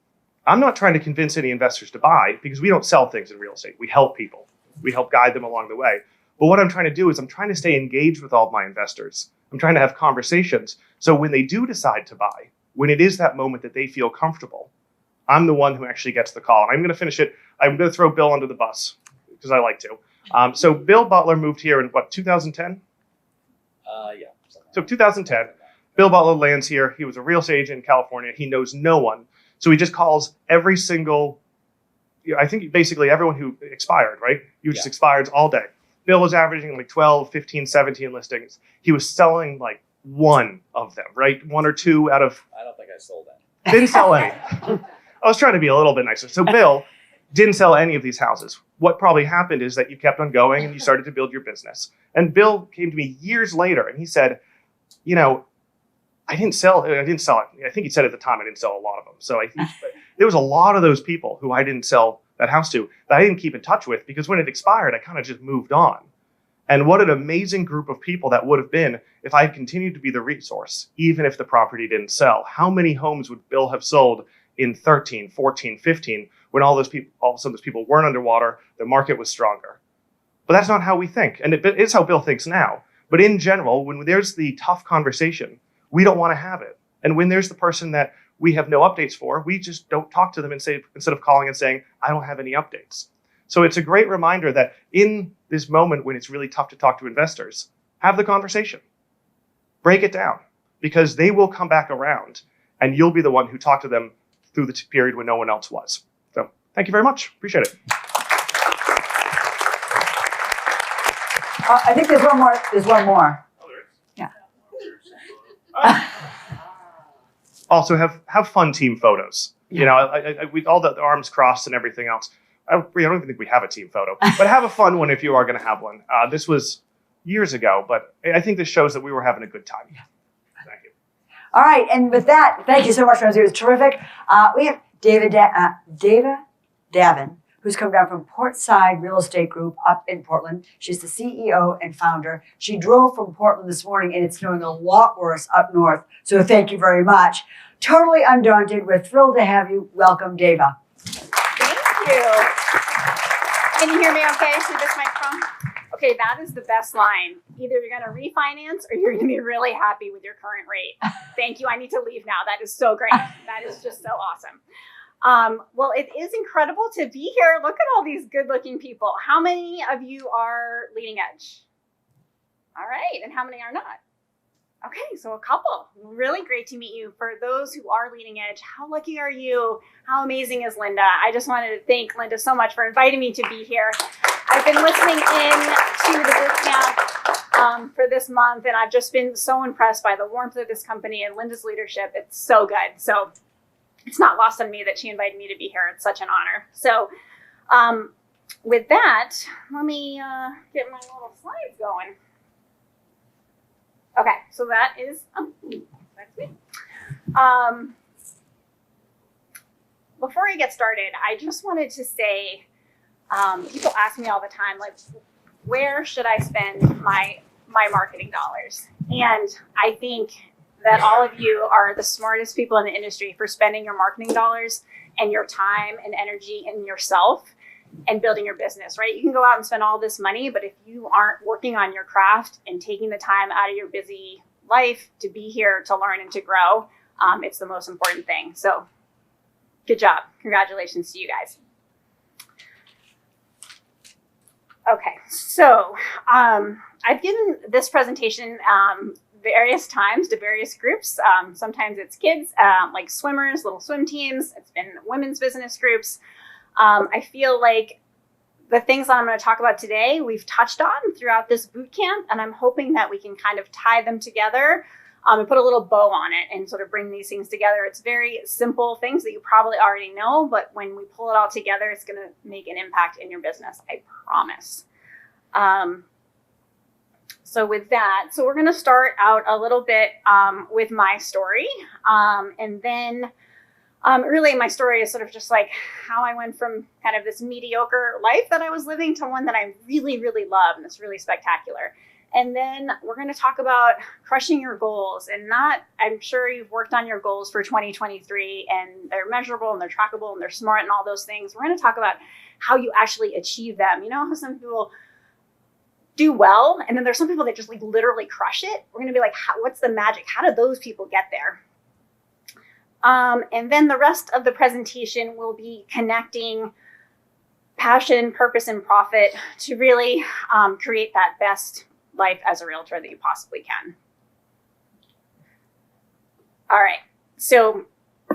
I'm not trying to convince any investors to buy, because we don't sell things in real estate. We help people. We help guide them along the way. But what I'm trying to do is I'm trying to stay engaged with all of my investors. I'm trying to have conversations. So when they do decide to buy, when it is that moment that they feel comfortable, I'm the one who actually gets the call. And I'm going to finish it. I'm going to throw Bill under the bus because I like to. So Bill Butler moved here in 2010? Yeah. So 2010, Bill Butler lands here. He was a real estate agent in California. He knows no one. So he just calls every single, I think basically everyone who expired, right? You just expired all day. Bill was averaging like 12, 15, 17 listings. He was selling like one of them, right? One or two out of... I don't think I sold that. Didn't sell any. I was trying to be a little bit nicer. So Bill didn't sell any of these houses. What probably happened is that you kept on going and you started to build your business. And Bill came to me years later and he said, you know, I didn't sell it. I think he said at the time I didn't sell a lot of them. So I think there was a lot of those people who I didn't sell that house to that I didn't keep in touch with, because when it expired, I kind of just moved on. And what an amazing group of people that would have been if I had continued to be the resource, even if the property didn't sell. How many homes would Bill have sold in 13, 14, 15, when all of a sudden those people weren't underwater, the market was stronger? But that's not how we think. And it is how Bill thinks now. But in general, when there's the tough conversation, we don't want to have it. And when there's the person that we have no updates for, we just don't talk to them and say, instead of calling and saying, I don't have any updates. So it's a great reminder that in this moment when it's really tough to talk to investors, have the conversation. Break it down, because they will come back around and you'll be the one who talked to them through the period when no one else was. So thank you very much. Appreciate it. I think there's one more. There's one more. Yeah. Also have fun team photos. You know, with all the arms crossed and everything else. I don't even think we have a team photo, but have a fun one if you are going to have one. This was years ago, but I think this shows that we were having a good time. Thank you. All right, and with that, thank you so much, Ramsey. It was terrific. We have Dava Davin, who's come down from Portside Real Estate Group up in Portland. She's the CEO and founder. She drove from Portland this morning, and it's snowing a lot worse up north. So thank you very much. Totally undaunted. We're thrilled to have you. Welcome, Dava. Thank you. Can you hear me okay through this microphone? Okay, that is the best line. Either you're going to refinance or you're going to be really happy with your current rate. Thank you. I need to leave now. That is so great. That is just so awesome. Well, it is incredible to be here. Look at all these good-looking people. How many of you are leading edge? All right, and how many are not? Okay, so a couple. Really great to meet you. For those who are leading edge, how lucky are you? How amazing is Linda? I just wanted to thank Linda so much for inviting me to be here. I've been listening in to the boot camp for this month, and I've just been so impressed by the warmth of this company and Linda's leadership. It's so good. So it's not lost on me that she invited me to be here. It's such an honor. So with that, let me get my little slides going. Okay, so that is, that's me. Before I get started, I just wanted to say, people ask me all the time, like, where should I spend my marketing dollars? And I think that all of you are the smartest people in the industry for spending your marketing dollars and your time and energy in yourself and building your business, right? You can go out and spend all this money, but if you aren't working on your craft and taking the time out of your busy life to be here to learn and to grow, it's the most important thing. So good job. Congratulations to you guys. Okay, so I've given this presentation various times to various groups. Sometimes it's kids, like swimmers, little swim teams. It's been women's business groups. I feel like the things that I'm going to talk about today, we've touched on throughout this boot camp, and I'm hoping that we can kind of tie them together and put a little bow on it and sort of bring these things together. It's very simple things that you probably already know, but when we pull it all together, it's going to make an impact in your business, I promise. So with that, so we're going to start out a little bit with my story, and then really, my story is sort of just like how I went from kind of this mediocre life that I was living to one that I really, really love, and it's really spectacular. And then we're going to talk about crushing your goals, and I'm sure you've worked on your goals for 2023, and they're measurable, and they're trackable, and they're smart, and all those things. We're going to talk about how you actually achieve them. You know how some people do well, and then there's some people that just like literally crush it. We're going to be like, what's the magic? How do those people get there? And then the rest of the presentation will be connecting passion, purpose, and profit to really create that best life as a realtor that you possibly can. All right, so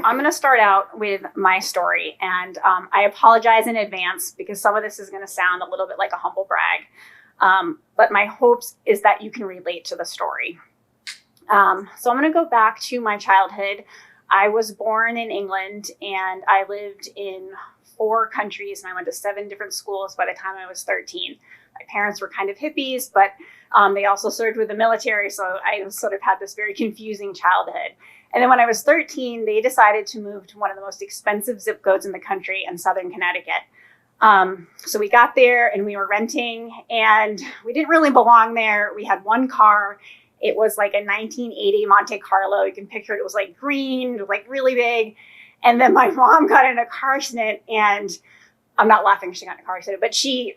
I'm going to start out with my story, and I apologize in advance because some of this is going to sound a little bit like a humble brag, but my hopes is that you can relate to the story. So I'm going to go back to my childhood. I was born in England, and I lived in 4 countries, and I went to 7 different schools by the time I was 13. My parents were kind of hippies, but they also served with the military, so I sort of had this very confusing childhood. And then when I was 13, they decided to move to one of the most expensive zip codes in the country in Southern Connecticut. So we got there, and we were renting, and we didn't really belong there. We had 1 car. It was like a 1980 Monte Carlo. You can picture it. It was like green, it was like really big. And then my mom got in a car accident, and I'm not laughing she got in a car accident, but she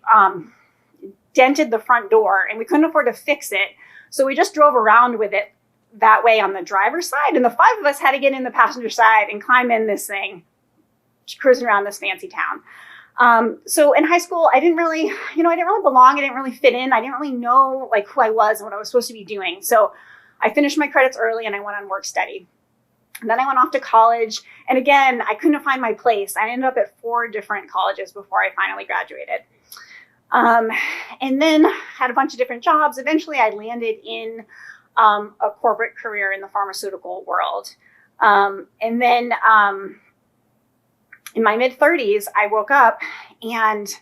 dented the front door, and we couldn't afford to fix it. So we just drove around with it that way on the driver's side. And the 5 of us had to get in the passenger side and climb in this thing, cruising around this fancy town. So in high school, I didn't really belong. I didn't really fit in. I didn't really know like who I was and what I was supposed to be doing. So I finished my credits early and I went on work study. And then I went off to college. And again, I couldn't find my place. I ended up at 4 different colleges before I finally graduated. And then had a bunch of different jobs. Eventually I landed in a corporate career in the pharmaceutical world. And then in my mid-30s, I woke up and,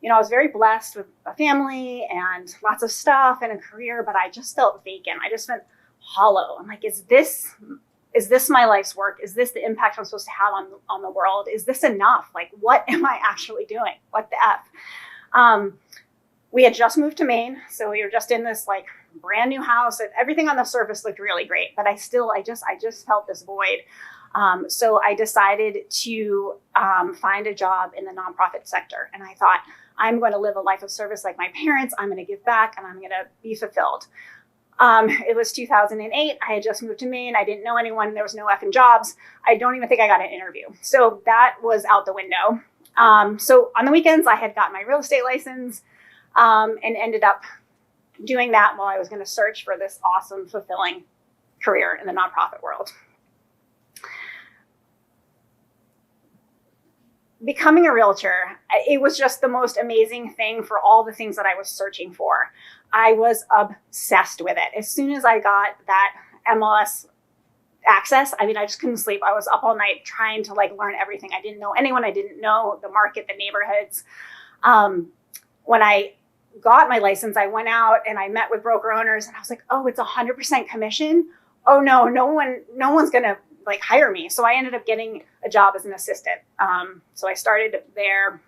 I was very blessed with a family and lots of stuff and a career, but I just felt vacant. I just felt hollow. I'm like, is this my life's work? Is this the impact I'm supposed to have on the world? Is this enough? Like, what am I actually doing? What the F? We had just moved to Maine, so we were just in this like brand new house. Everything on the surface looked really great, but I just felt this void. So I decided to find a job in the nonprofit sector. And I thought, I'm going to live a life of service like my parents. I'm going to give back and I'm going to be fulfilled. It was 2008. I had just moved to Maine. I didn't know anyone. There was no effing jobs. I don't even think I got an interview. So that was out the window. So on the weekends, I had got my real estate license and ended up doing that while I was going to search for this awesome, fulfilling career in the nonprofit world. Becoming a realtor, it was just the most amazing thing for all the things that I was searching for. I was obsessed with it. As soon as I got that MLS access, I just couldn't sleep. I was up all night trying to like learn everything. I didn't know anyone. I didn't know the market, the neighborhoods. When I got my license, I went out and I met with broker owners and I was like, oh, it's 100% commission. Oh no, no one's gonna like hire me. So I ended up getting a job as an assistant. So I started there.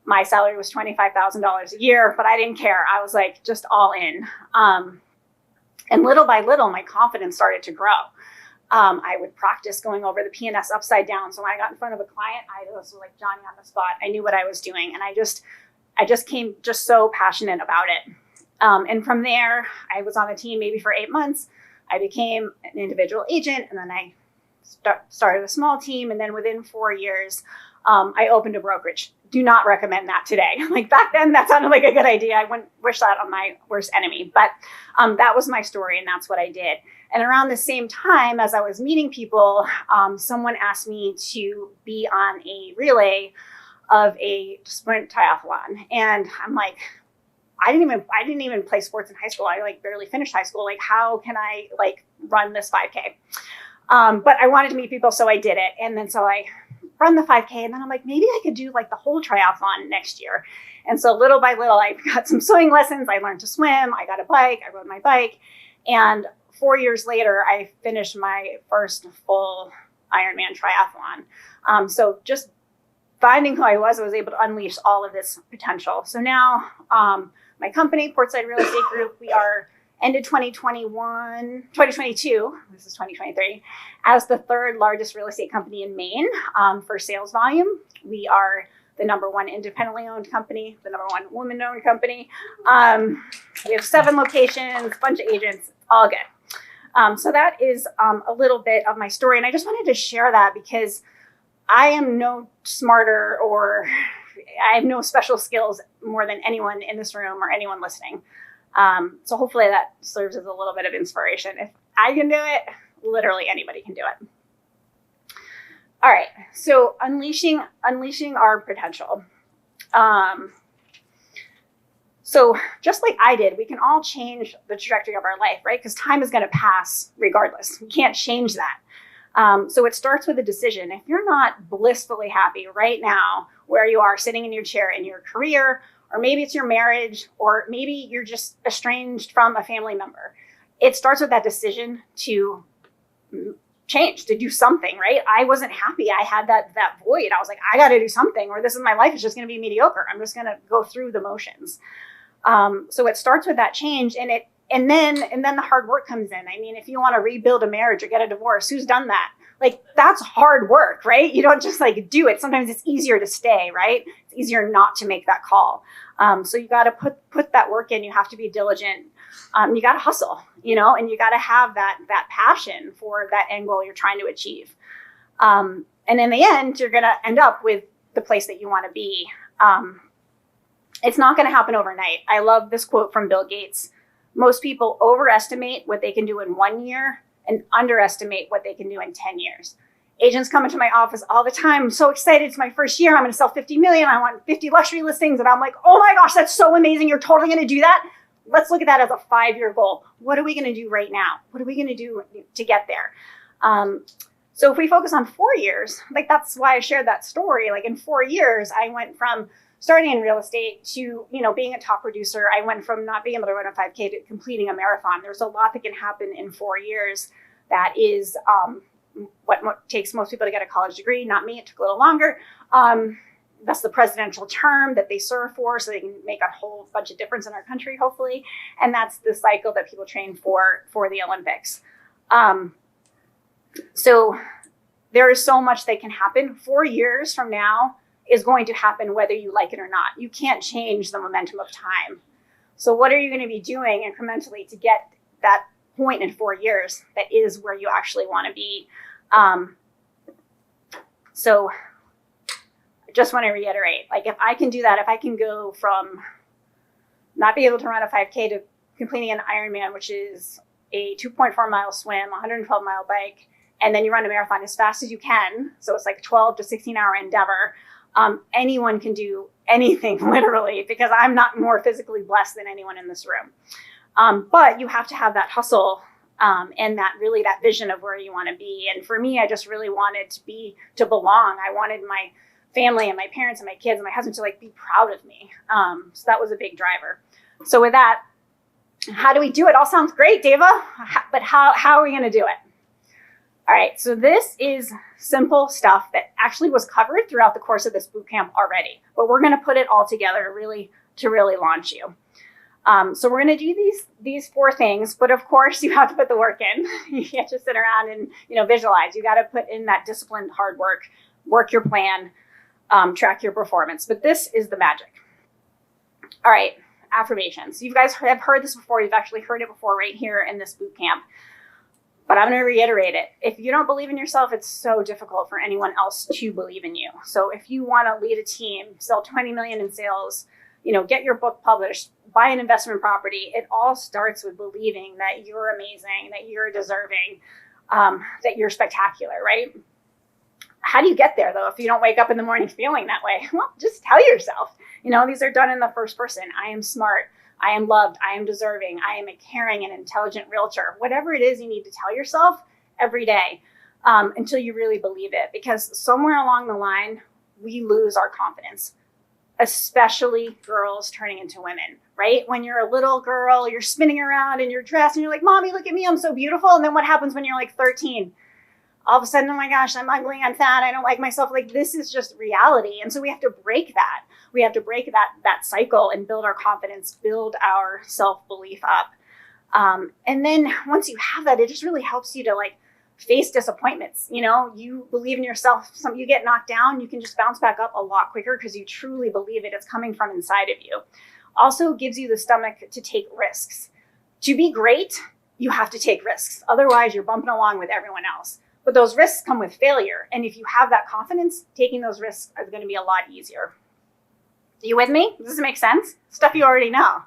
My salary was $25,000 a year, but I didn't care. I was like just all in. And little by little, my confidence started to grow. I would practice going over the P&S upside down. So when I got in front of a client, I was like Johnny on the spot. I knew what I was doing. And I just came just so passionate about it. And from there, I was on the team maybe for 8 months. I became an individual agent, and then I started a small team. And then within 4 years, I opened a brokerage. Do not recommend that today. Like back then, that sounded like a good idea. I wouldn't wish that on my worst enemy. But that was my story, and that's what I did. And around the same time, as I was meeting people, someone asked me to be on a relay of a sprint triathlon, and I'm like, I didn't even play sports in high school. I like barely finished high school. Like, how can I like run this 5K? But I wanted to meet people, so I did it. And then so I run the 5K, and then I'm like, maybe I could do like the whole triathlon next year. And so little by little, I got some swimming lessons. I learned to swim. I got a bike. I rode my bike. And 4 years later, I finished my first full Ironman triathlon. So just finding who I was able to unleash all of this potential. So now my company, Portside Real Estate Group, we are ended 2022, this is 2023, as the 3rd largest real estate company in Maine for sales volume. We are the #1 independently owned company, the #1 woman-owned company. We have 7 locations, a bunch of agents, all good. So that is a little bit of my story. And I just wanted to share that because I am no smarter or I have no special skills more than anyone in this room or anyone listening. So hopefully that serves as a little bit of inspiration. If I can do it, literally anybody can do it. All right, so unleashing our potential. So just like I did, we can all change the trajectory of our life, right? Because time is going to pass regardless. We can't change that. So it starts with a decision. If you're not blissfully happy right now where you are sitting in your chair in your career, or maybe it's your marriage, or maybe you're just estranged from a family member, it starts with that decision to change, to do something, right? I wasn't happy. I had that void. I was like, I got to do something, or this is my life is just going to be mediocre. I'm just going to go through the motions. So it starts with that change, and then the hard work comes in. I mean, if you want to rebuild a marriage or get a divorce, who's done that? Like that's hard work, right? You don't just like do it. Sometimes it's easier to stay, right? It's easier not to make that call. So you got to put that work in. You have to be diligent. You got to hustle, and you got to have that passion for that end goal you're trying to achieve. And in the end, you're going to end up with the place that you want to be. It's not going to happen overnight. I love this quote from Bill Gates. Most people overestimate what they can do in 1 year and underestimate what they can do in 10 years. Agents come into my office all the time. I'm so excited. It's my first year. I'm going to sell 50 million. I want 50 luxury listings. And I'm like, oh my gosh, that's so amazing. You're totally going to do that. Let's look at that as a 5-year goal. What are we going to do right now? What are we going to do to get there? So if we focus on 4 years, like that's why I shared that story. Like in 4 years, I went from starting in real estate to, being a top producer. I went from not being able to run a 5K to completing a marathon. There's a lot that can happen in 4 years. That is what takes most people to get a college degree. Not me, it took a little longer. That's the presidential term that they serve for, so they can make a whole bunch of difference in our country, hopefully. And that's the cycle that people train for the Olympics. So there is so much that can happen. 4 years from now is going to happen whether you like it or not. You can't change the momentum of time. So what are you going to be doing incrementally to get that point in 4 years that is where you actually want to be? So I just want to reiterate, like if I can do that, if I can go from not being able to run a 5K to completing an Ironman, which is a 2.4 mile swim, 112 mile bike, and then you run a marathon as fast as you can. So it's like a 12 to 16 hour endeavor. Anyone can do anything literally, because I'm not more physically blessed than anyone in this room. But you have to have that hustle and that vision of where you want to be. And for me, I just really wanted to belong. I wanted my family and my parents and my kids and my husband to be proud of me. So that was a big driver. So with that, how do we do it? All sounds great, Deva, but how are we going to do it? All right, so this is simple stuff that actually was covered throughout the course of this boot camp already, but we're going to put it all together to really launch you. So we're going to do these 4 things, but of course you have to put the work in. You can't just sit around and visualize. You got to put in that disciplined hard work your plan, track your performance. But this is the magic. All right, affirmations. You guys have heard this before. You've actually heard it before right here in this boot camp. But I'm going to reiterate it. If you don't believe in yourself, it's so difficult for anyone else to believe in you. So if you want to lead a team, sell 20 million in sales, get your book published, buy an investment property, it all starts with believing that you're amazing, that you're deserving, that you're spectacular, right? How do you get there, though, if you don't wake up in the morning feeling that way? Well, just tell yourself. These are done in the first person. I am smart. I am loved, I am deserving, I am a caring and intelligent realtor. Whatever it is you need to tell yourself every day until you really believe it. Because somewhere along the line, we lose our confidence, especially girls turning into women, right? When you're a little girl, you're spinning around in your dress and you're like, Mommy, look at me, I'm so beautiful. And then what happens when you're like 13? All of a sudden, oh my gosh, I'm ugly, I'm fat, I don't like myself. Like, this is just reality. And so we have to break that. We have to break that cycle and build our confidence, build our self-belief up. And then once you have that, it just really helps you to face disappointments. You believe in yourself. You get knocked down, you can just bounce back up a lot quicker because you truly believe it. It's coming from inside of you. Also gives you the stomach to take risks. To be great, you have to take risks. Otherwise, you're bumping along with everyone else. But those risks come with failure. And if you have that confidence, taking those risks is going to be a lot easier. You with me? Does this make sense? Stuff you already know.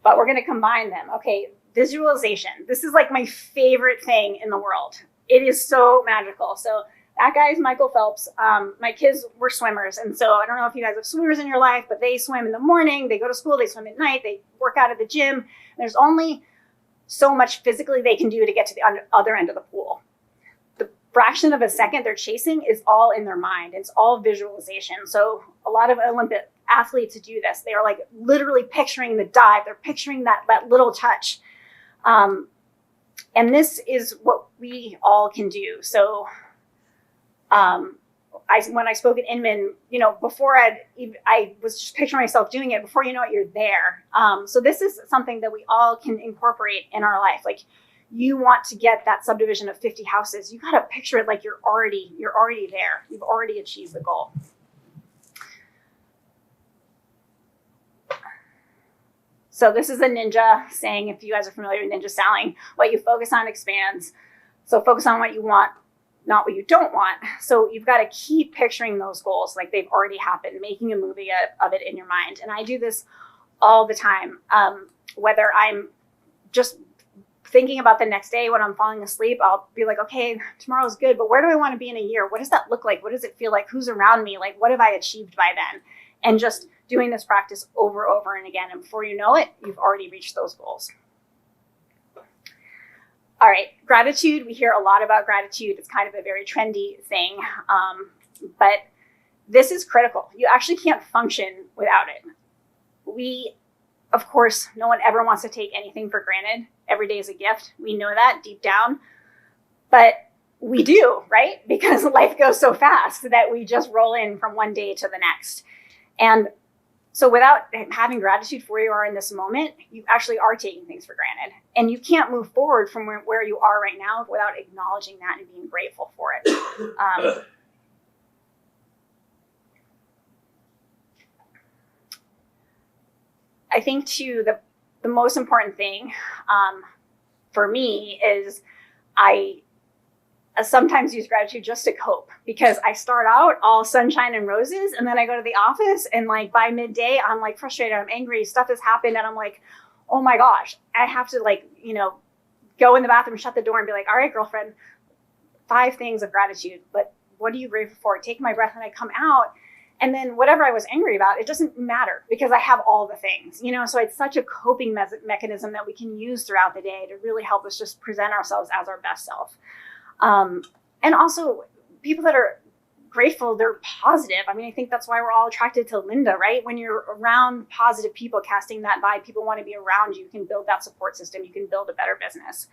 But we're going to combine them. Okay, visualization. This is my favorite thing in the world. It is so magical. So that guy is Michael Phelps. My kids were swimmers. And so I don't know if you guys have swimmers in your life, but they swim in the morning, they go to school, they swim at night, they work out at the gym. There's only so much physically they can do to get to the other end of the pool. The fraction of a second they're chasing is all in their mind. It's all visualization. So a lot of Olympic athletes do this. They are literally picturing the dive. They're picturing that little touch. And this is what we all can do. So when I spoke at Inman, before I was just picturing myself doing it. Before you know it, you're there. So this is something that we all can incorporate in our life. you want to get that subdivision of 50 houses, you got to picture it like you're already there. You've already achieved the goal. So this is a ninja saying, if you guys are familiar with ninja styling, what you focus on expands. So focus on what you want, not what you don't want. So you've got to keep picturing those goals like they've already happened, making a movie of it in your mind. And I do this all the time, whether I'm just thinking about the next day when I'm falling asleep. I'll be like, okay, tomorrow's good, but where do I want to be in a year? What does that look like? What does it feel like? Who's around me? Like, what have I achieved by then? And just doing this practice over and again. And before you know it, you've already reached those goals. All right, gratitude. We hear a lot about gratitude. It's kind of a very trendy thing, but this is critical. You actually can't function without it. We, of course, no one ever wants to take anything for granted. Every day is a gift. We know that deep down, but we do, right? Because life goes so fast that we just roll in from one day to the next. And so without having gratitude for where you are in this moment, you actually are taking things for granted. And you can't move forward from where you are right now without acknowledging that and being grateful for it. I think too, the most important thing for me is I sometimes use gratitude just to cope, because I start out all sunshine and roses, and then I go to the office and like by midday I'm like frustrated, I'm angry, stuff has happened, and I'm like, oh my gosh, I have to like, go in the bathroom, shut the door and be like, all right, girlfriend, 5 things of gratitude, but what are you grateful for? Take my breath, and I come out. And then whatever I was angry about, it doesn't matter because I have all the things, so it's such a coping mechanism that we can use throughout the day to really help us just present ourselves as our best self. And also people that are grateful, they're positive. I mean, I think that's why we're all attracted to Linda, right? When you're around positive people casting that vibe, people want to be around you. You can build that support system. You can build a better business.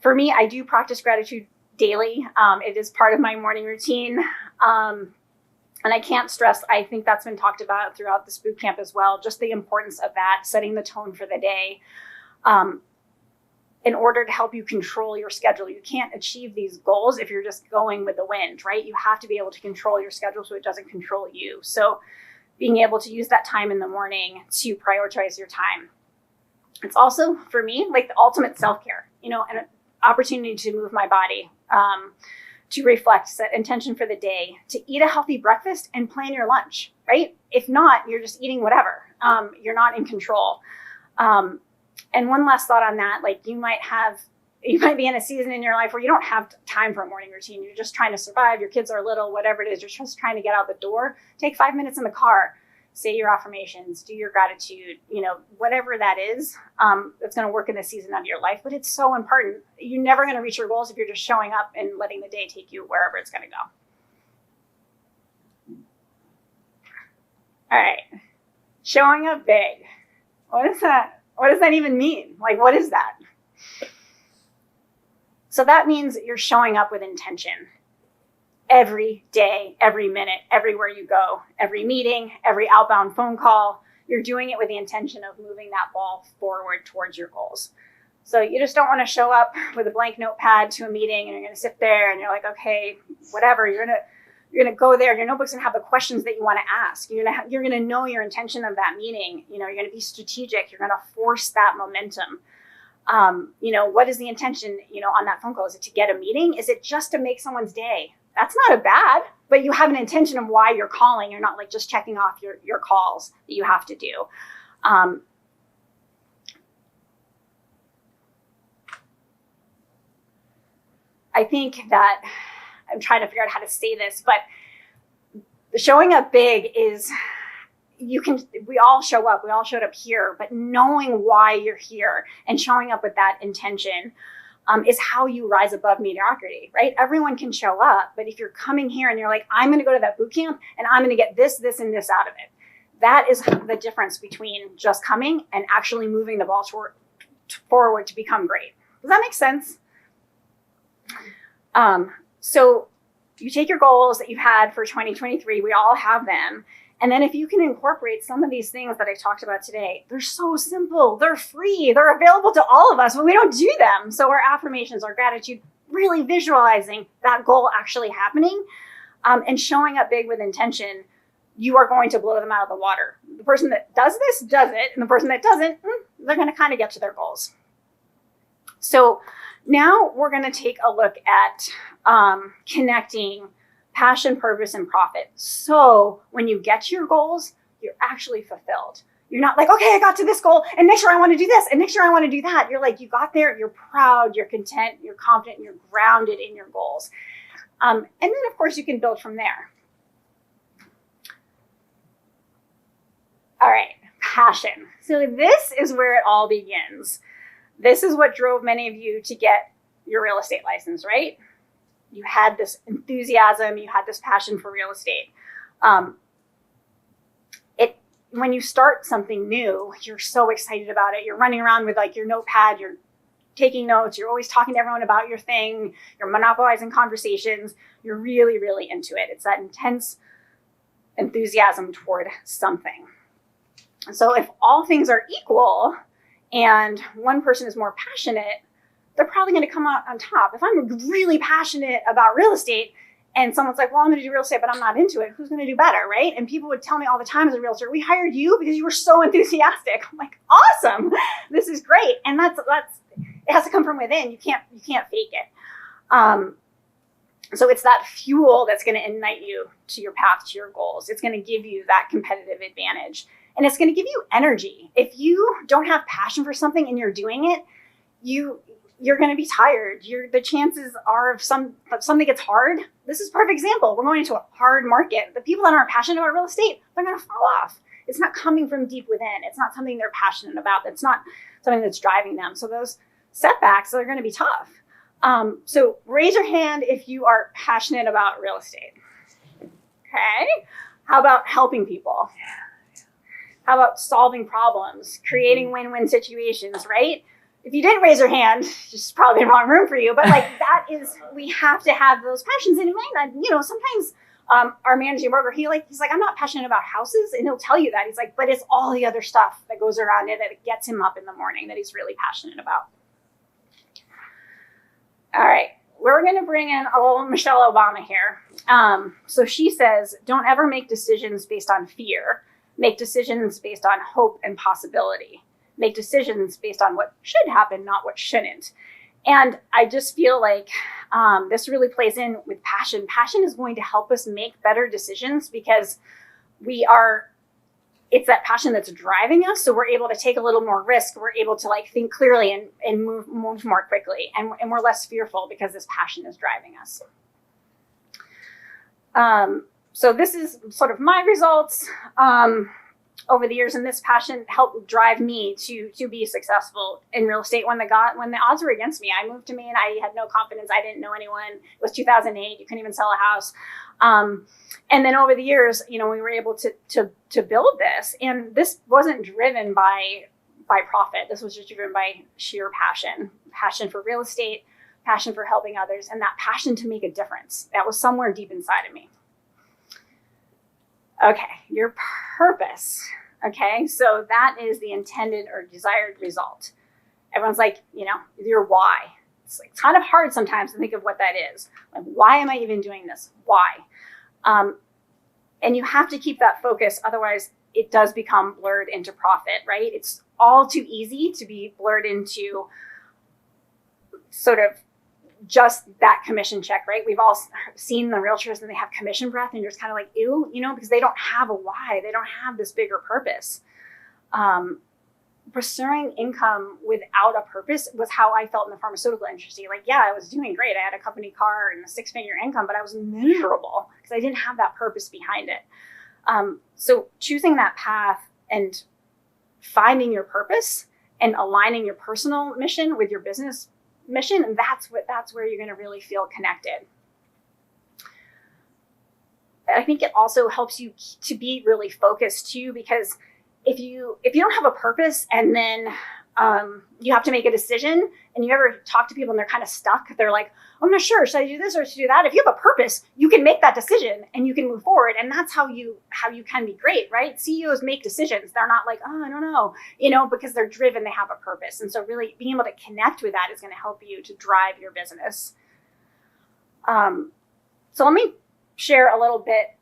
For me, I do practice gratitude daily. It is part of my morning routine. And I can't stress, I think that's been talked about throughout this boot camp as well, just the importance of that, setting the tone for the day. In order to help you control your schedule. You can't achieve these goals if you're just going with the wind, right? You have to be able to control your schedule so it doesn't control you. So being able to use that time in the morning to prioritize your time. It's also, for me, like the ultimate self-care, an opportunity to move my body, to reflect, set intention for the day, to eat a healthy breakfast and plan your lunch, right? If not, you're just eating whatever. You're not in control. And one last thought on that, like you might be in a season in your life where you don't have time for a morning routine. You're just trying to survive. Your kids are little, whatever it is. You're just trying to get out the door. Take 5 minutes in the car, say your affirmations, do your gratitude, whatever that is, that's going to work in the season of your life. But it's so important. You're never going to reach your goals if you're just showing up and letting the day take you wherever it's going to go. All right. Showing up big. What is that? What does that even mean? Like, what is that? So that means you're showing up with intention every day, every minute, everywhere you go, every meeting, every outbound phone call. You're doing it with the intention of moving that ball forward towards your goals. So you just don't want to show up with a blank notepad to a meeting and you're going to sit there and you're like, okay, whatever. You're going to go there. Your notebook's going to have the questions that you want to ask. You're going to know your intention of that meeting. You're going to be strategic. You're going to force that momentum. What is the intention, on that phone call? Is it to get a meeting? Is it just to make someone's day? That's not a bad, but you have an intention of why you're calling. You're not like just checking off your calls that you have to do. I think that I'm trying to figure out how to say this, but showing up big is, we all show up, we all showed up here, but knowing why you're here and showing up with that intention is how you rise above mediocrity, right? Everyone can show up, but if you're coming here and you're like, I'm going to go to that boot camp and I'm going to get this, this, and this out of it. That is the difference between just coming and actually moving the ball forward to become great. Does that make sense? So you take your goals that you've had for 2023, we all have them, And then if you can incorporate some of these things that I talked about today, they're so simple, they're free, they're available to all of us, but we don't do them. So our affirmations, our gratitude, really visualizing that goal actually happening, and showing up big with intention, you are going to blow them out of the water. The person that does this does it, and the person that doesn't, they're going to kind of get to their goals. So now we're going to take a look at connecting passion, purpose, and profit. So when you get to your goals, you're actually fulfilled. You're not like, okay, I got to this goal, and next year I want to do this, and next year I want to do that. You're like, you got there, you're proud, you're content, you're confident, you're grounded in your goals. And then, of course, you can build from there. All right, passion. So this is where it all begins. This is what drove many of you to get your real estate license, right? You had this enthusiasm, you had this passion for real estate. When you start something new, you're so excited about it. You're running around with like your notepad, you're taking notes, you're always talking to everyone about your thing, you're monopolizing conversations, you're really, really into it. It's that intense enthusiasm toward something. So if all things are equal and one person is more passionate, they're probably going to come out on top. If I'm really passionate about real estate and someone's like, well, I'm going to do real estate, but I'm not into it, who's going to do better, right? And people would tell me all the time as a realtor, we hired you because you were so enthusiastic. I'm like, awesome, this is great. And that's it has to come from within. You can't fake it. So it's that fuel that's going to ignite you to your path, to your goals. It's going to give you that competitive advantage. And it's going to give you energy. If you don't have passion for something and you're doing it, you're going to be tired. The chances are if something gets hard, this is a perfect example. We're going into a hard market. The people that aren't passionate about real estate, they're going to fall off. It's not coming from deep within. It's not something they're passionate about. It's not something that's driving them. So those setbacks are going to be tough. So raise your hand if you are passionate about real estate. Okay. How about helping people? How about solving problems, creating win-win situations, right? If you didn't raise your hand, it's probably the wrong room for you. But like we have to have those passions in mind. Sometimes our managing broker, he's like, I'm not passionate about houses, and he'll tell you that. He's like, but it's all the other stuff that goes around it that gets him up in the morning that he's really passionate about. All right, we're going to bring in a little Michelle Obama here. So she says, don't ever make decisions based on fear. Make decisions based on hope and possibility. Make decisions based on what should happen, not what shouldn't. And I just feel like this really plays in with passion. Passion is going to help us make better decisions because it's that passion that's driving us. So we're able to take a little more risk. We're able to think clearly and move more quickly. And we're less fearful because this passion is driving us. So this is sort of my results over the years, and this passion helped drive me to be successful in real estate when the odds were against me. I moved to Maine. I had no confidence. I didn't know anyone. It was 2008. You couldn't even sell a house. And then over the years, we were able to build this, and this wasn't driven by profit. This was just driven by sheer passion for real estate, passion for helping others, and that passion to make a difference. That was somewhere deep inside of me. Okay, your purpose. Okay, so that is the intended or desired result. Everyone's like, your why. It's kind of hard sometimes to think of what that is. Like, why am I even doing this? Why? And you have to keep that focus, otherwise it does become blurred into profit, right? It's all too easy to be blurred into sort of just that commission check, right? We've all seen the realtors and they have commission breath and you're just kind of like, ew, because they don't have a why. They don't have this bigger purpose. Pursuing income without a purpose was how I felt in the pharmaceutical industry. I was doing great. I had a company car and a 6-figure income, but I was miserable because I didn't have that purpose behind it. So choosing that path and finding your purpose and aligning your personal mission with your business mission, and that's where you're going to really feel connected. I think it also helps you to be really focused too, because if you don't have a purpose and then you have to make a decision, and you ever talk to people and they're kind of stuck. They're like, I'm not sure, should I do this or should I do that? If you have a purpose, you can make that decision and you can move forward. And that's how you can be great, right? CEOs make decisions. They're not like, oh, I don't know, because they're driven, they have a purpose. And so really being able to connect with that is going to help you to drive your business. So let me share a little bit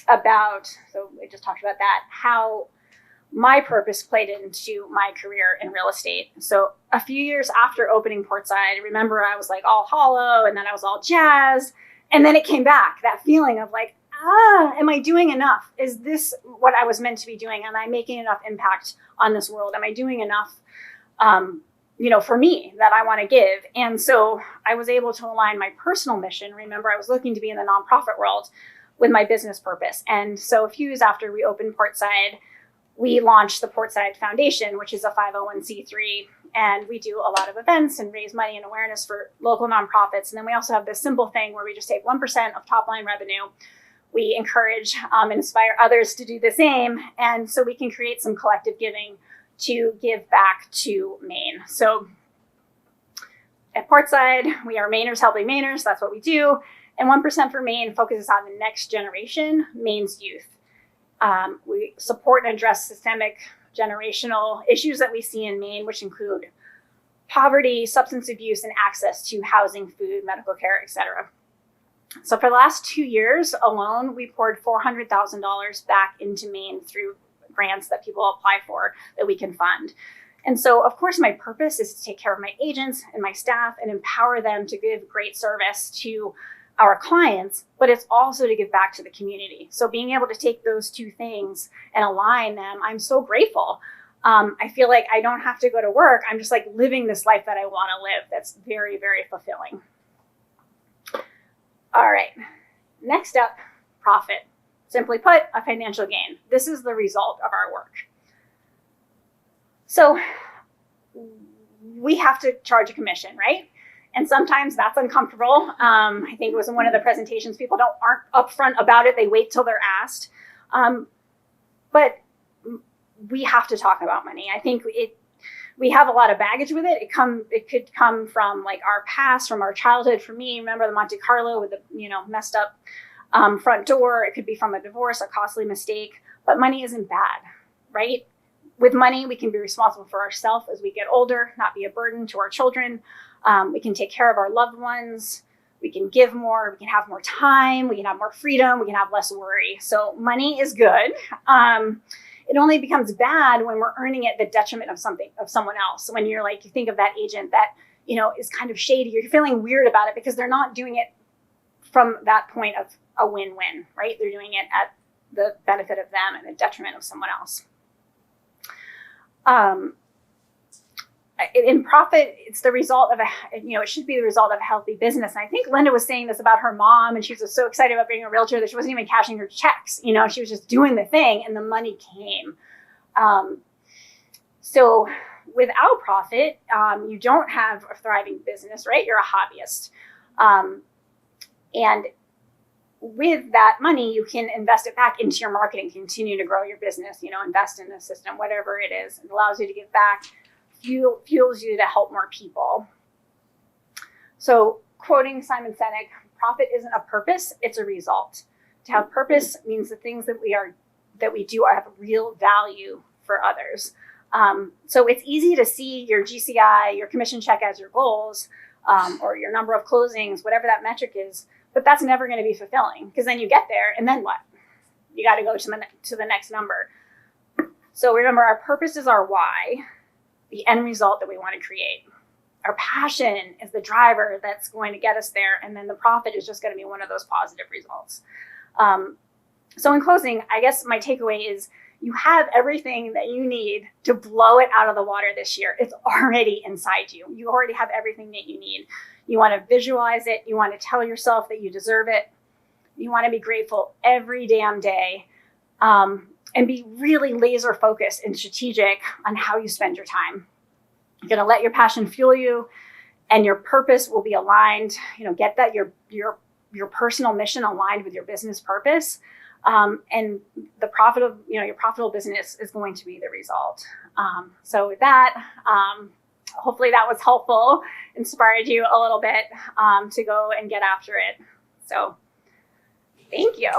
about, so I just talked about that, how my purpose played into my career in real estate. So a few years after opening Portside, remember I was like all hollow and then I was all jazzed. And then it came back, that feeling of like, am I doing enough? Is this what I was meant to be doing? Am I making enough impact on this world? Am I doing enough, for me that I want to give? And so I was able to align my personal mission. Remember, I was looking to be in the nonprofit world with my business purpose. And so a few years after we opened Portside, we launched the Portside Foundation, which is a 501c3, and we do a lot of events and raise money and awareness for local nonprofits. And then we also have this simple thing where we just take 1% of top line revenue. We encourage and inspire others to do the same. And so we can create some collective giving to give back to Maine. So at Portside, we are Mainers helping Mainers. That's what we do. And 1% for Maine focuses on the next generation, Maine's youth. We support and address systemic generational issues that we see in Maine, which include poverty, substance abuse, and access to housing, food, medical care, etc. So for the last 2 years alone, we poured $400,000 back into Maine through grants that people apply for that we can fund. And so, of course, my purpose is to take care of my agents and my staff and empower them to give great service to our clients, but it's also to give back to the community. So being able to take those two things and align them, I'm so grateful. I feel like I don't have to go to work. I'm just like living this life that I want to live. That's very, very fulfilling. All right, next up, profit. Simply put, a financial gain. This is the result of our work. So we have to charge a commission, right? And sometimes that's uncomfortable. I think it was in one of the presentations, people aren't upfront about it. They wait till they're asked. But we have to talk about money. I think we have a lot of baggage with it. It could come from like our past, from our childhood. For me, remember the Monte Carlo with the messed up front door. It could be from a divorce, a costly mistake. But money isn't bad, right? With money, we can be responsible for ourselves as we get older, not be a burden to our children. We can take care of our loved ones. We can give more. We can have more time. We can have more freedom. We can have less worry. So money is good. It only becomes bad when we're earning it at the detriment of someone else. When you think of that agent that, is kind of shady, you're feeling weird about it because they're not doing it from that point of a win-win, right? They're doing it at the benefit of them and the detriment of someone else. In profit, it's the result of it should be the result of a healthy business. And I think Linda was saying this about her mom, and she was so excited about being a realtor that she wasn't even cashing her checks. She was just doing the thing and the money came. So without profit, you don't have a thriving business, right? You're a hobbyist. And with that money, you can invest it back into your marketing, continue to grow your business, invest in the system, whatever it is. It allows you to give back. Fuels you to help more people. So quoting Simon Sinek, profit isn't a purpose, it's a result. To have purpose means the things that we do have real value for others. So it's easy to see your GCI, your commission check as your goals, or your number of closings, whatever that metric is, but that's never going to be fulfilling because then you get there and then what? You got to go to the next number. So remember, our purpose is our why. The end result that we want to create. Our passion is the driver that's going to get us there, and then the profit is just going to be one of those positive results. So in closing, I guess my takeaway is you have everything that you need to blow it out of the water this year. It's already inside you. You already have everything that you need. You want to visualize it. You want to tell yourself that you deserve it. You want to be grateful every damn day. And be really laser focused and strategic on how you spend your time. You're going to let your passion fuel you, and your purpose will be aligned. Get that your personal mission aligned with your business purpose. and the profit of your profitable business is going to be the result. So with that, hopefully that was helpful, inspired you a little bit to go and get after it. So thank you.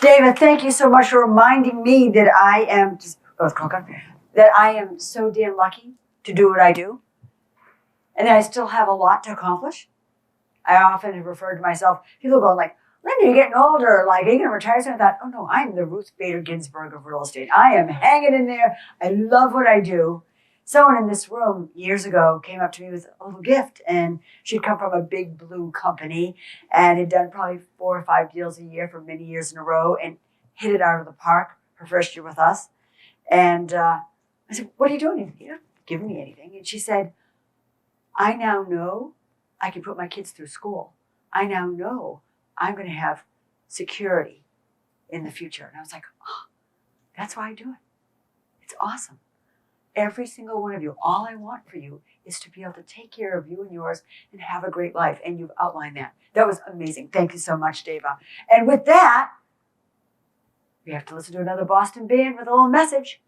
David, thank you so much for reminding me that I am so damn lucky to do what I do, and that I still have a lot to accomplish. I often have referred to myself, people go like, Linda, you're getting older, like, are you going to retire soon? I thought, oh no, I'm the Ruth Bader Ginsburg of real estate. I am hanging in there. I love what I do. Someone in this room years ago came up to me with a little gift, and she'd come from a big blue company and had done probably 4 or 5 deals a year for many years in a row and hit it out of the park her first year with us. And I said, what are you doing? You're not giving me anything. And she said, I now know I can put my kids through school. I now know I'm going to have security in the future. And I was like, oh, that's why I do it. It's awesome. Every single one of you, all I want for you is to be able to take care of you and yours and have a great life. And you've outlined that. That was amazing. Thank you so much, Deva. And with that, we have to listen to another Boston band with a little message.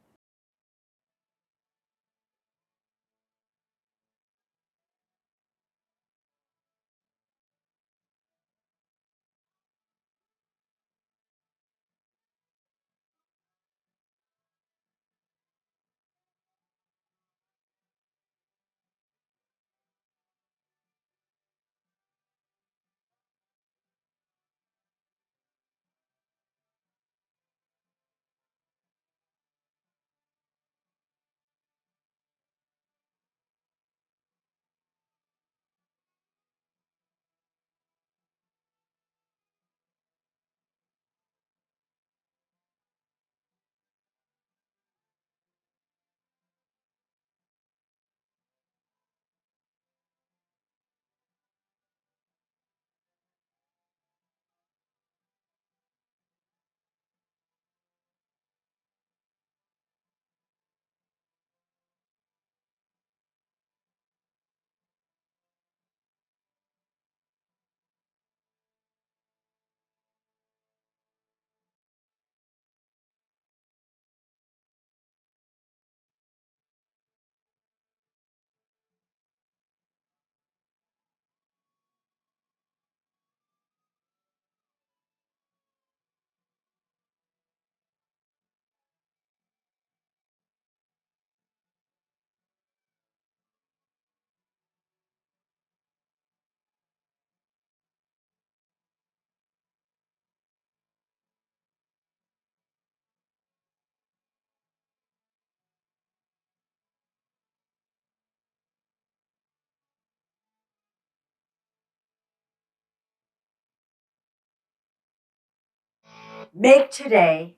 Make today,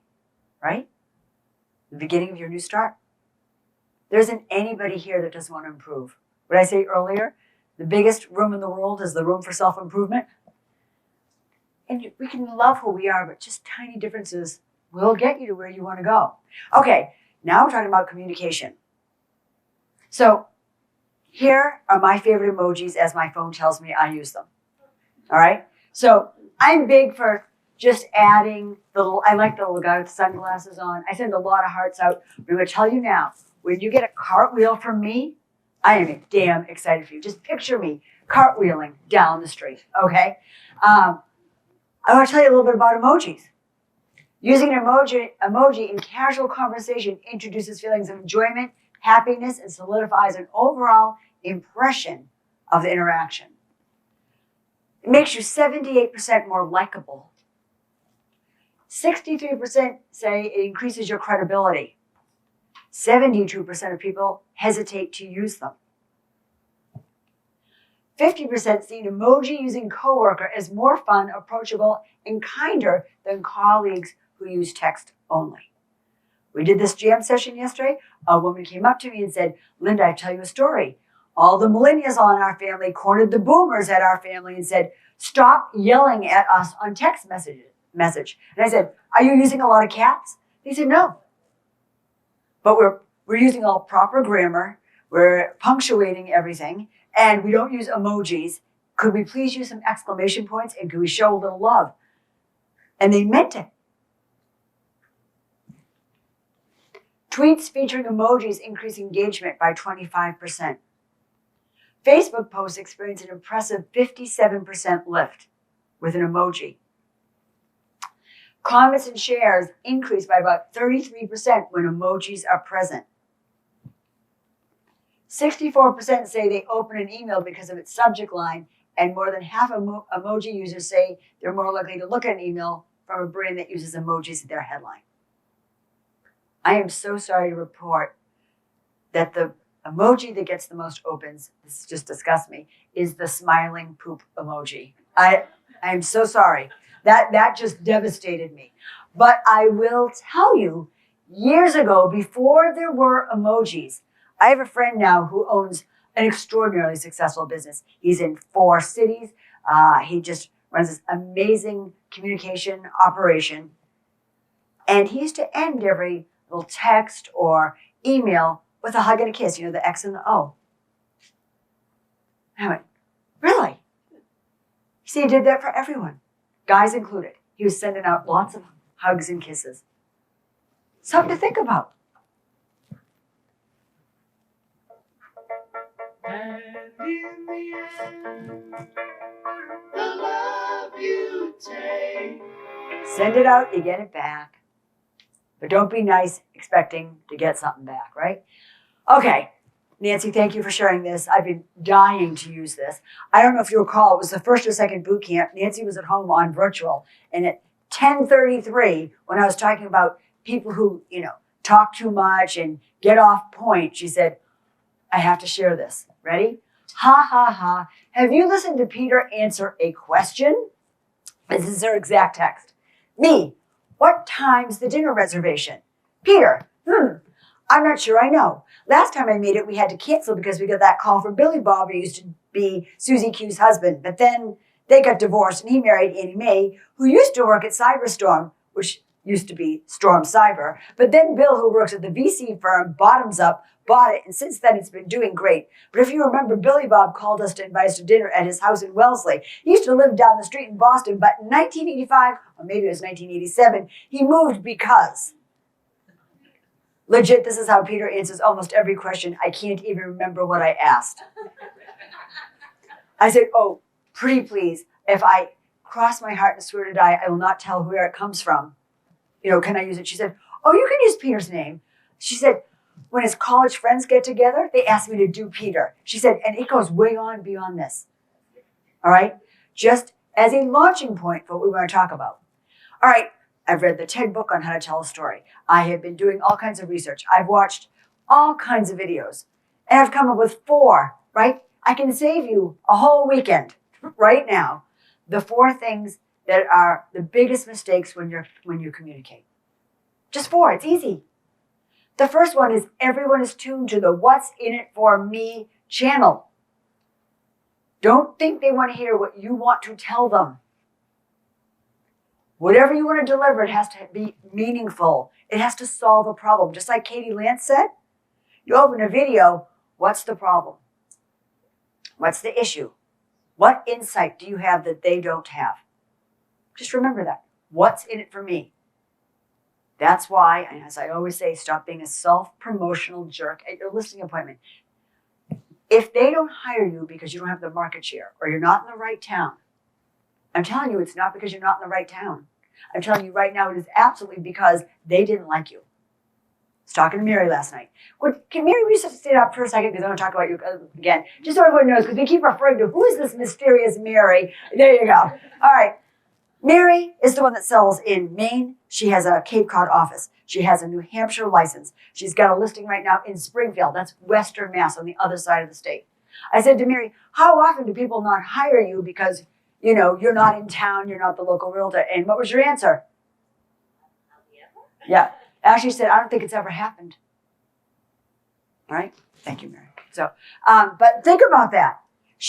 right, the beginning of your new start. There isn't anybody here that doesn't want to improve. What I say earlier, the biggest room in the world is the room for self-improvement. And we can love who we are, but just tiny differences will get you to where you want to go. Okay, now we're talking about communication. So here are my favorite emojis as my phone tells me I use them. All right? So I'm big for just adding the little, I like the little guy with the sunglasses on. I send a lot of hearts out. I'm going to tell you now, when you get a cartwheel from me, I am damn excited for you. Just picture me cartwheeling down the street, okay? I want to tell you a little bit about emojis. Using an emoji in casual conversation introduces feelings of enjoyment, happiness, and solidifies an overall impression of the interaction. It makes you 78% more likable. 63% say it increases your credibility. 72% of people hesitate to use them. 50% see an emoji using coworker as more fun, approachable, and kinder than colleagues who use text only. We did this jam session yesterday. A woman came up to me and said, Linda, I tell you a story. All the millennials on our family cornered the boomers at our family and said, stop yelling at us on text message. And I said, are you using a lot of caps? They said, no. But we're using all proper grammar. we're punctuating everything, and we don't use emojis. Could we please use some exclamation points, and could we show a little love? And they meant it. Tweets featuring emojis increase engagement by 25%. Facebook posts experience an impressive 57% lift with an emoji. Comments and shares increase by about 33% when emojis are present. 64% say they open an email because of its subject line, and more than half of emoji users say they're more likely to look at an email from a brand that uses emojis in their headline. I am so sorry to report that the emoji that gets the most opens, this just disgusts me, is the smiling poop emoji. I am so sorry. That just devastated me. But I will tell you, years ago, before there were emojis, I have a friend now who owns an extraordinarily successful business. He's in 4 cities. He just runs this amazing communication operation. And he used to end every little text or email with a hug and a kiss, the X and the O. I went, really? See, he did that for everyone, guys included. He was sending out lots of hugs and kisses. Something to think about. And in the end, the love you take. Send it out, you get it back. But don't be nice expecting to get something back, right? Okay, Nancy, thank you for sharing this. I've been dying to use this. I don't know if you recall, it was the first or second boot camp. Nancy was at home on virtual. And at 10:33, when I was talking about people who, talk too much and get off point, she said, I have to share this. Ready? Ha, ha, ha. Have you listened to Peter answer a question? This is her exact text. Me, what time's the dinner reservation? Peter, I'm not sure I know. Last time I made it, we had to cancel because we got that call from Billy Bob, who used to be Susie Q's husband. But then they got divorced and he married Annie Mae, who used to work at Cyberstorm, which used to be Storm Cyber. But then Bill, who works at the VC firm Bottoms Up, bought it, and since then it's been doing great. But if you remember, Billy Bob called us to invite us to dinner at his house in Wellesley. He used to live down the street in Boston, but in 1985, or maybe it was 1987, he moved because. Legit, this is how Peter answers almost every question. I can't even remember what I asked. I said, oh, pretty please, if I cross my heart and swear to die, I will not tell where it comes from. Can I use it? She said, oh, you can use Peter's name. She said, when his college friends get together, they ask me to do Peter. She said, and it goes way on beyond this. All right? Just as a launching point for what we want to talk about. All right, I've read the TED book on how to tell a story. I have been doing all kinds of research. I've watched all kinds of videos. And I've come up with 4, right? I can save you a whole weekend right now. The 4 things that are the biggest mistakes when you communicate. Just 4, it's easy. The first one is everyone is tuned to the what's in it for me channel. Don't think they want to hear what you want to tell them. Whatever you want to deliver, it has to be meaningful. It has to solve a problem. Just like Katie Lance said, you open a video, what's the problem? What's the issue? What insight do you have that they don't have? Just remember that. What's in it for me? That's why, and as I always say, stop being a self-promotional jerk at your listing appointment. If they don't hire you because you don't have the market share or you're not in the right town, I'm telling you, it's not because you're not in the right town. I'm telling you right now, it is absolutely because they didn't like you. I was talking to Mary last night. Can Mary, we just stay up for a second because I want to talk about you again, just so everyone knows, because we keep referring to who is this mysterious Mary. There you go. All right. Mary is the one that sells in Maine. She has a Cape Cod office. She has a New Hampshire license. She's got a listing right now in Springfield. That's Western Mass on the other side of the state. I said to Mary, how often do people not hire you because, you're not in town, you're not the local realtor? And what was your answer? Yeah. Actually said, I don't think it's ever happened. All right? Thank you, Mary. So, but think about that.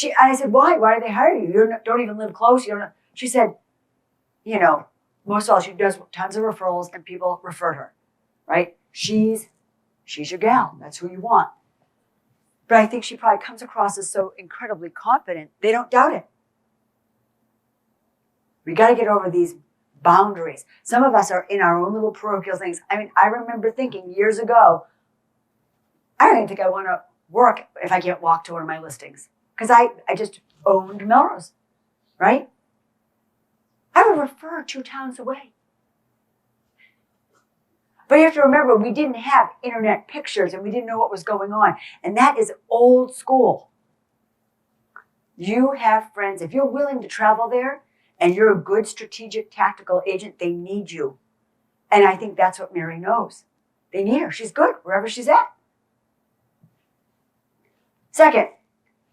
And I said, why? Why do they hire you? You don't even live close. She said, most of all, she does tons of referrals and people refer her, right? She's your gal. That's who you want. But I think she probably comes across as so incredibly confident, they don't doubt it. We got to get over these boundaries. Some of us are in our own little parochial things. I mean, I remember thinking years ago, I don't even think I want to work if I can't walk to one of my listings. Because I just owned Melrose, right? I would refer 2 towns away. But you have to remember, we didn't have internet pictures and we didn't know what was going on. And that is old school. You have friends. If you're willing to travel there and you're a good strategic tactical agent, they need you. And I think that's what Mary knows. They need her. She's good wherever she's at. Second,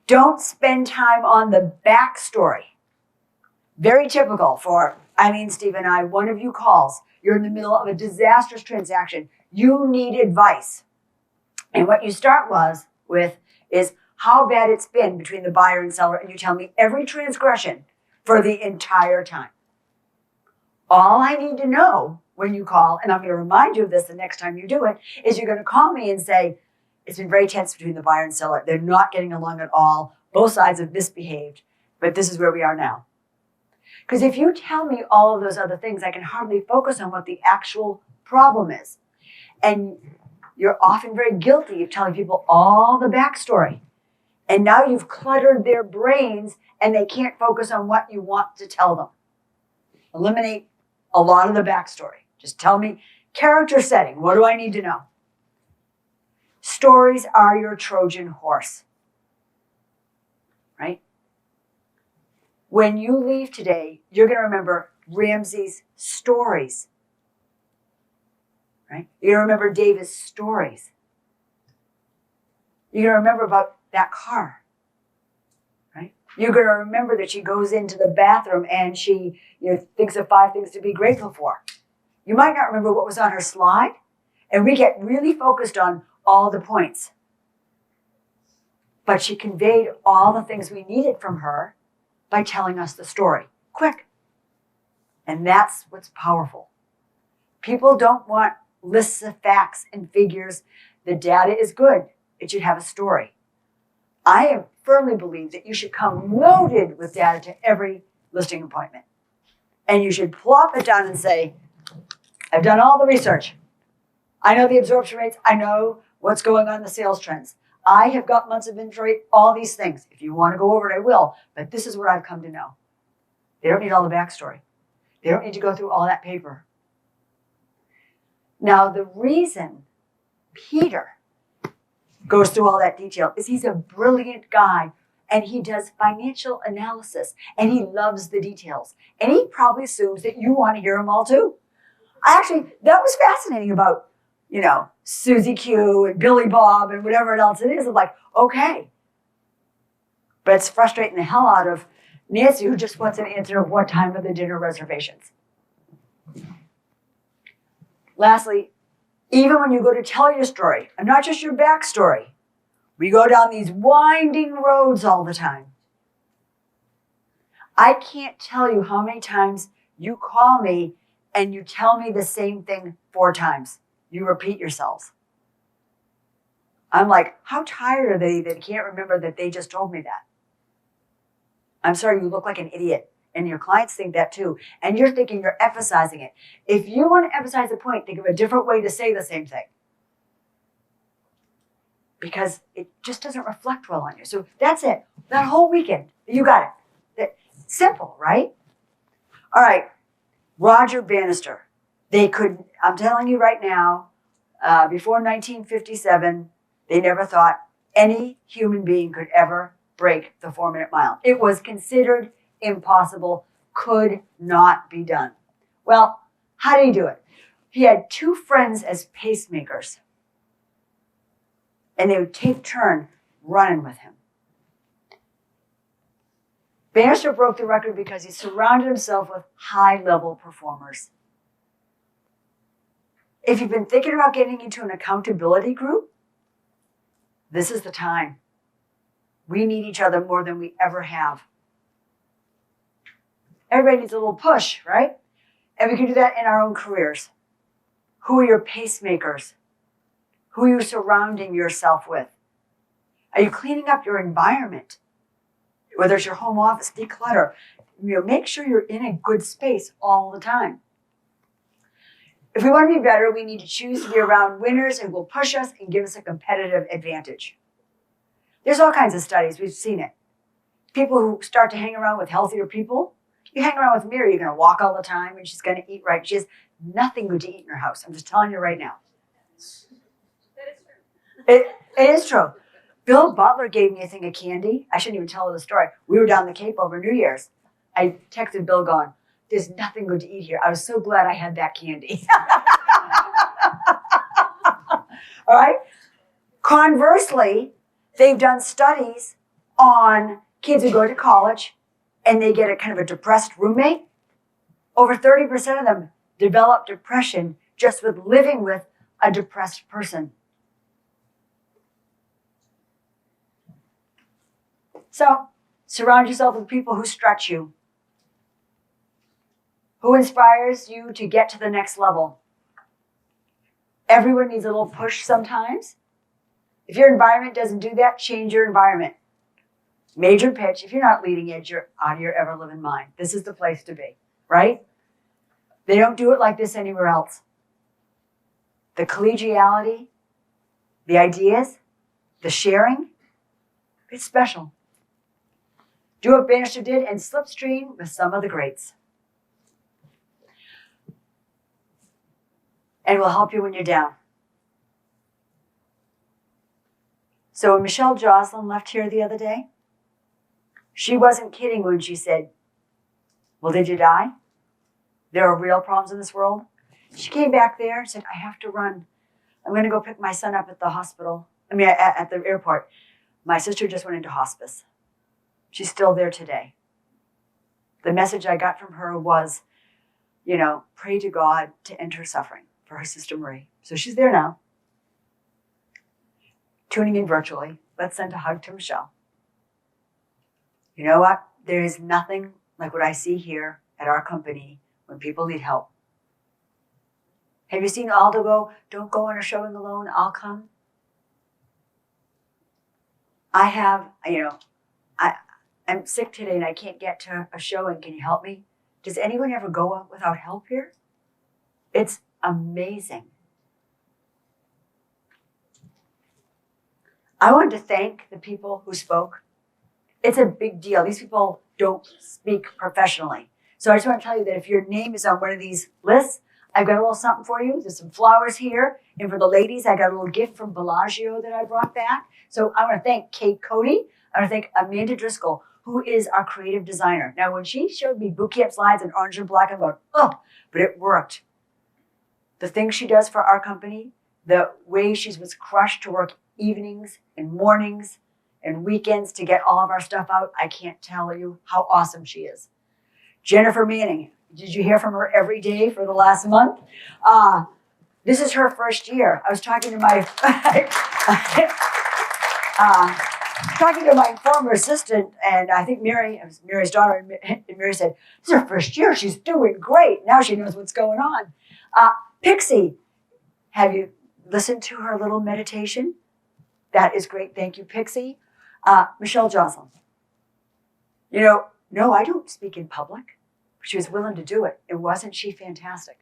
don't spend time on the backstory. Very typical for Eileen, Steve, and I. One of you calls. You're in the middle of a disastrous transaction. You need advice. And what you start with is how bad it's been between the buyer and seller. And you tell me every transgression for the entire time. All I need to know when you call, and I'm going to remind you of this the next time you do it, is you're going to call me and say, it's been very tense between the buyer and seller. They're not getting along at all. Both sides have misbehaved, but this is where we are now. Because if you tell me all of those other things, I can hardly focus on what the actual problem is. And you're often very guilty of telling people all the backstory. And now you've cluttered their brains and they can't focus on what you want to tell them. Eliminate a lot of the backstory. Just tell me character setting. What do I need to know? Stories are your Trojan horse, right? When you leave today, you're going to remember Ramsey's stories, right? You're going to remember David's stories. You're going to remember about that car, right? You're going to remember that she goes into the bathroom and she thinks of 5 things to be grateful for. You might not remember what was on her slide, and we get really focused on all the points. But she conveyed all the things we needed from her by telling us the story. Quick. And that's what's powerful. People don't want lists of facts and figures. The data is good. It should have a story. I firmly believe that you should come loaded with data to every listing appointment. And you should plop it down and say, I've done all the research. I know the absorption rates. I know what's going on in the sales trends. I have got months of inventory, all these things. If you want to go over it, I will. But this is what I've come to know. They don't need all the backstory. They don't need to go through all that paper. Now, the reason Peter goes through all that detail is he's a brilliant guy and he does financial analysis and he loves the details. And he probably assumes that you want to hear them all too. Actually, that was fascinating about Susie Q and Billy Bob and whatever else it is. I'm like, okay. But it's frustrating the hell out of Nancy, who just wants an answer of what time are the dinner reservations. Lastly, even when you go to tell your story, and not just your backstory, we go down these winding roads all the time. I can't tell you how many times you call me and you tell me the same thing 4 times. You repeat yourselves. I'm like, how tired are they that can't remember that they just told me that? I'm sorry, you look like an idiot. And your clients think that too. And you're thinking you're emphasizing it. If you want to emphasize a point, think of a different way to say the same thing. Because it just doesn't reflect well on you. So that's it. That whole weekend, you got it. Simple, right? All right. Roger Bannister. I'm telling you right now, before 1957, they never thought any human being could ever break the 4-minute mile. It was considered impossible, could not be done. Well, how did he do it? He had 2 friends as pacemakers, and they would take turn running with him. Bannister broke the record because he surrounded himself with high-level performers. If you've been thinking about getting into an accountability group, this is the time. We need each other more than we ever have. Everybody needs a little push, right? And we can do that in our own careers. Who are your pacemakers? Who are you surrounding yourself with? Are you cleaning up your environment? Whether it's your home office, declutter. Make sure you're in a good space all the time. If we want to be better, we need to choose to be around winners who will push us and give us a competitive advantage. There's all kinds of studies. We've seen it. People who start to hang around with healthier people. You hang around with Mary, you're going to walk all the time and she's going to eat right. She has nothing good to eat in her house. I'm just telling you right now. It is true. Bill Butler gave me a thing of candy. I shouldn't even tell her the story. We were down the Cape over New Year's. I texted Bill going, there's nothing good to eat here. I was so glad I had that candy. All right? Conversely, they've done studies on kids who go to college and they get a kind of a depressed roommate. Over 30% of them develop depression just with living with a depressed person. So, surround yourself with people who stretch you, who inspires you to get to the next level. Everyone needs a little push sometimes. If your environment doesn't do that, change your environment. Major pitch, if you're not leading edge, you're out of your ever-living mind. This is the place to be, right? They don't do it like this anywhere else. The collegiality, the ideas, the sharing, it's special. Do what Bannister did and slipstream with some of the greats. And we'll help you when you're down. So when Michelle Jocelyn left here the other day, she wasn't kidding when she said, well, did you die? There are real problems in this world. She came back there and said, I have to run. I'm going to go pick my son up at the hospital. At the airport. My sister just went into hospice. She's still there today. The message I got from her was, pray to God to end her suffering for her sister Marie. So she's there now. Tuning in virtually. Let's send a hug to Michelle. You know what? There is nothing like what I see here at our company when people need help. Have you seen Aldo go, don't go on a showing alone, I'll come? I have, I'm sick today and I can't get to a showing. Can you help me? Does anyone ever go without help here? It's amazing. I wanted to thank the people who spoke. It's a big deal. These people don't speak professionally. So I just want to tell you that if your name is on one of these lists, I've got a little something for you. There's some flowers here. And for the ladies, I got a little gift from Bellagio that I brought back. So I want to thank Kate Cody. I want to thank Amanda Driscoll, who is our creative designer. Now, when she showed me boot camp slides in orange and black, I'm going, oh, but it worked. The things she does for our company, the way she was crushed to work evenings and mornings and weekends to get all of our stuff out, I can't tell you how awesome she is. Jennifer Manning, did you hear from her every day for the last month? This is her first year. I was talking to my former assistant, and I think Mary, it was Mary's daughter, and Mary said, this is her first year. She's doing great. Now she knows what's going on. Pixie, have you listened to her little meditation? That is great. Thank you, Pixie. Michelle Jocelyn. No, I don't speak in public. She was willing to do it. And wasn't she fantastic?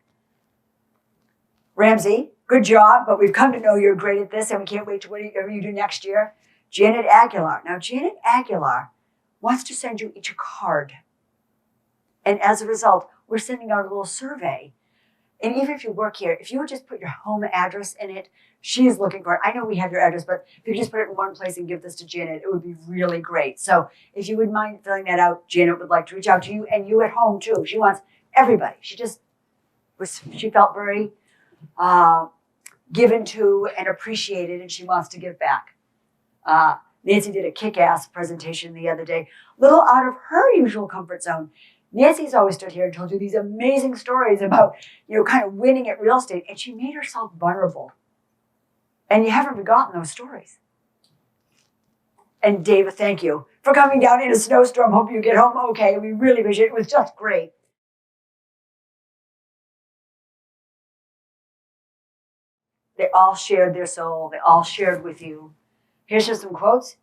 Ramsey, good job, but we've come to know you're great at this, and we can't wait to whatever you do next year. Janet Aguilar. Now, Janet Aguilar wants to send you each a card. And as a result, we're sending out a little survey. And even if you work here, if you would just put your home address in it, she's looking for it. I know we have your address, but if you just put it in one place and give this to Janet, it would be really great. So if you would mind filling that out, Janet would like to reach out to you and you at home too. She wants everybody. She felt very given to and appreciated, and she wants to give back. Nancy did a kick-ass presentation the other day, a little out of her usual comfort zone. Nancy's always stood here and told you these amazing stories about, kind of winning at real estate, and she made herself vulnerable. And you haven't forgotten those stories. And David, thank you for coming down in a snowstorm. Hope you get home okay. We really appreciate it. It was just great. They all shared their soul. They all shared with you. Here's just some quotes.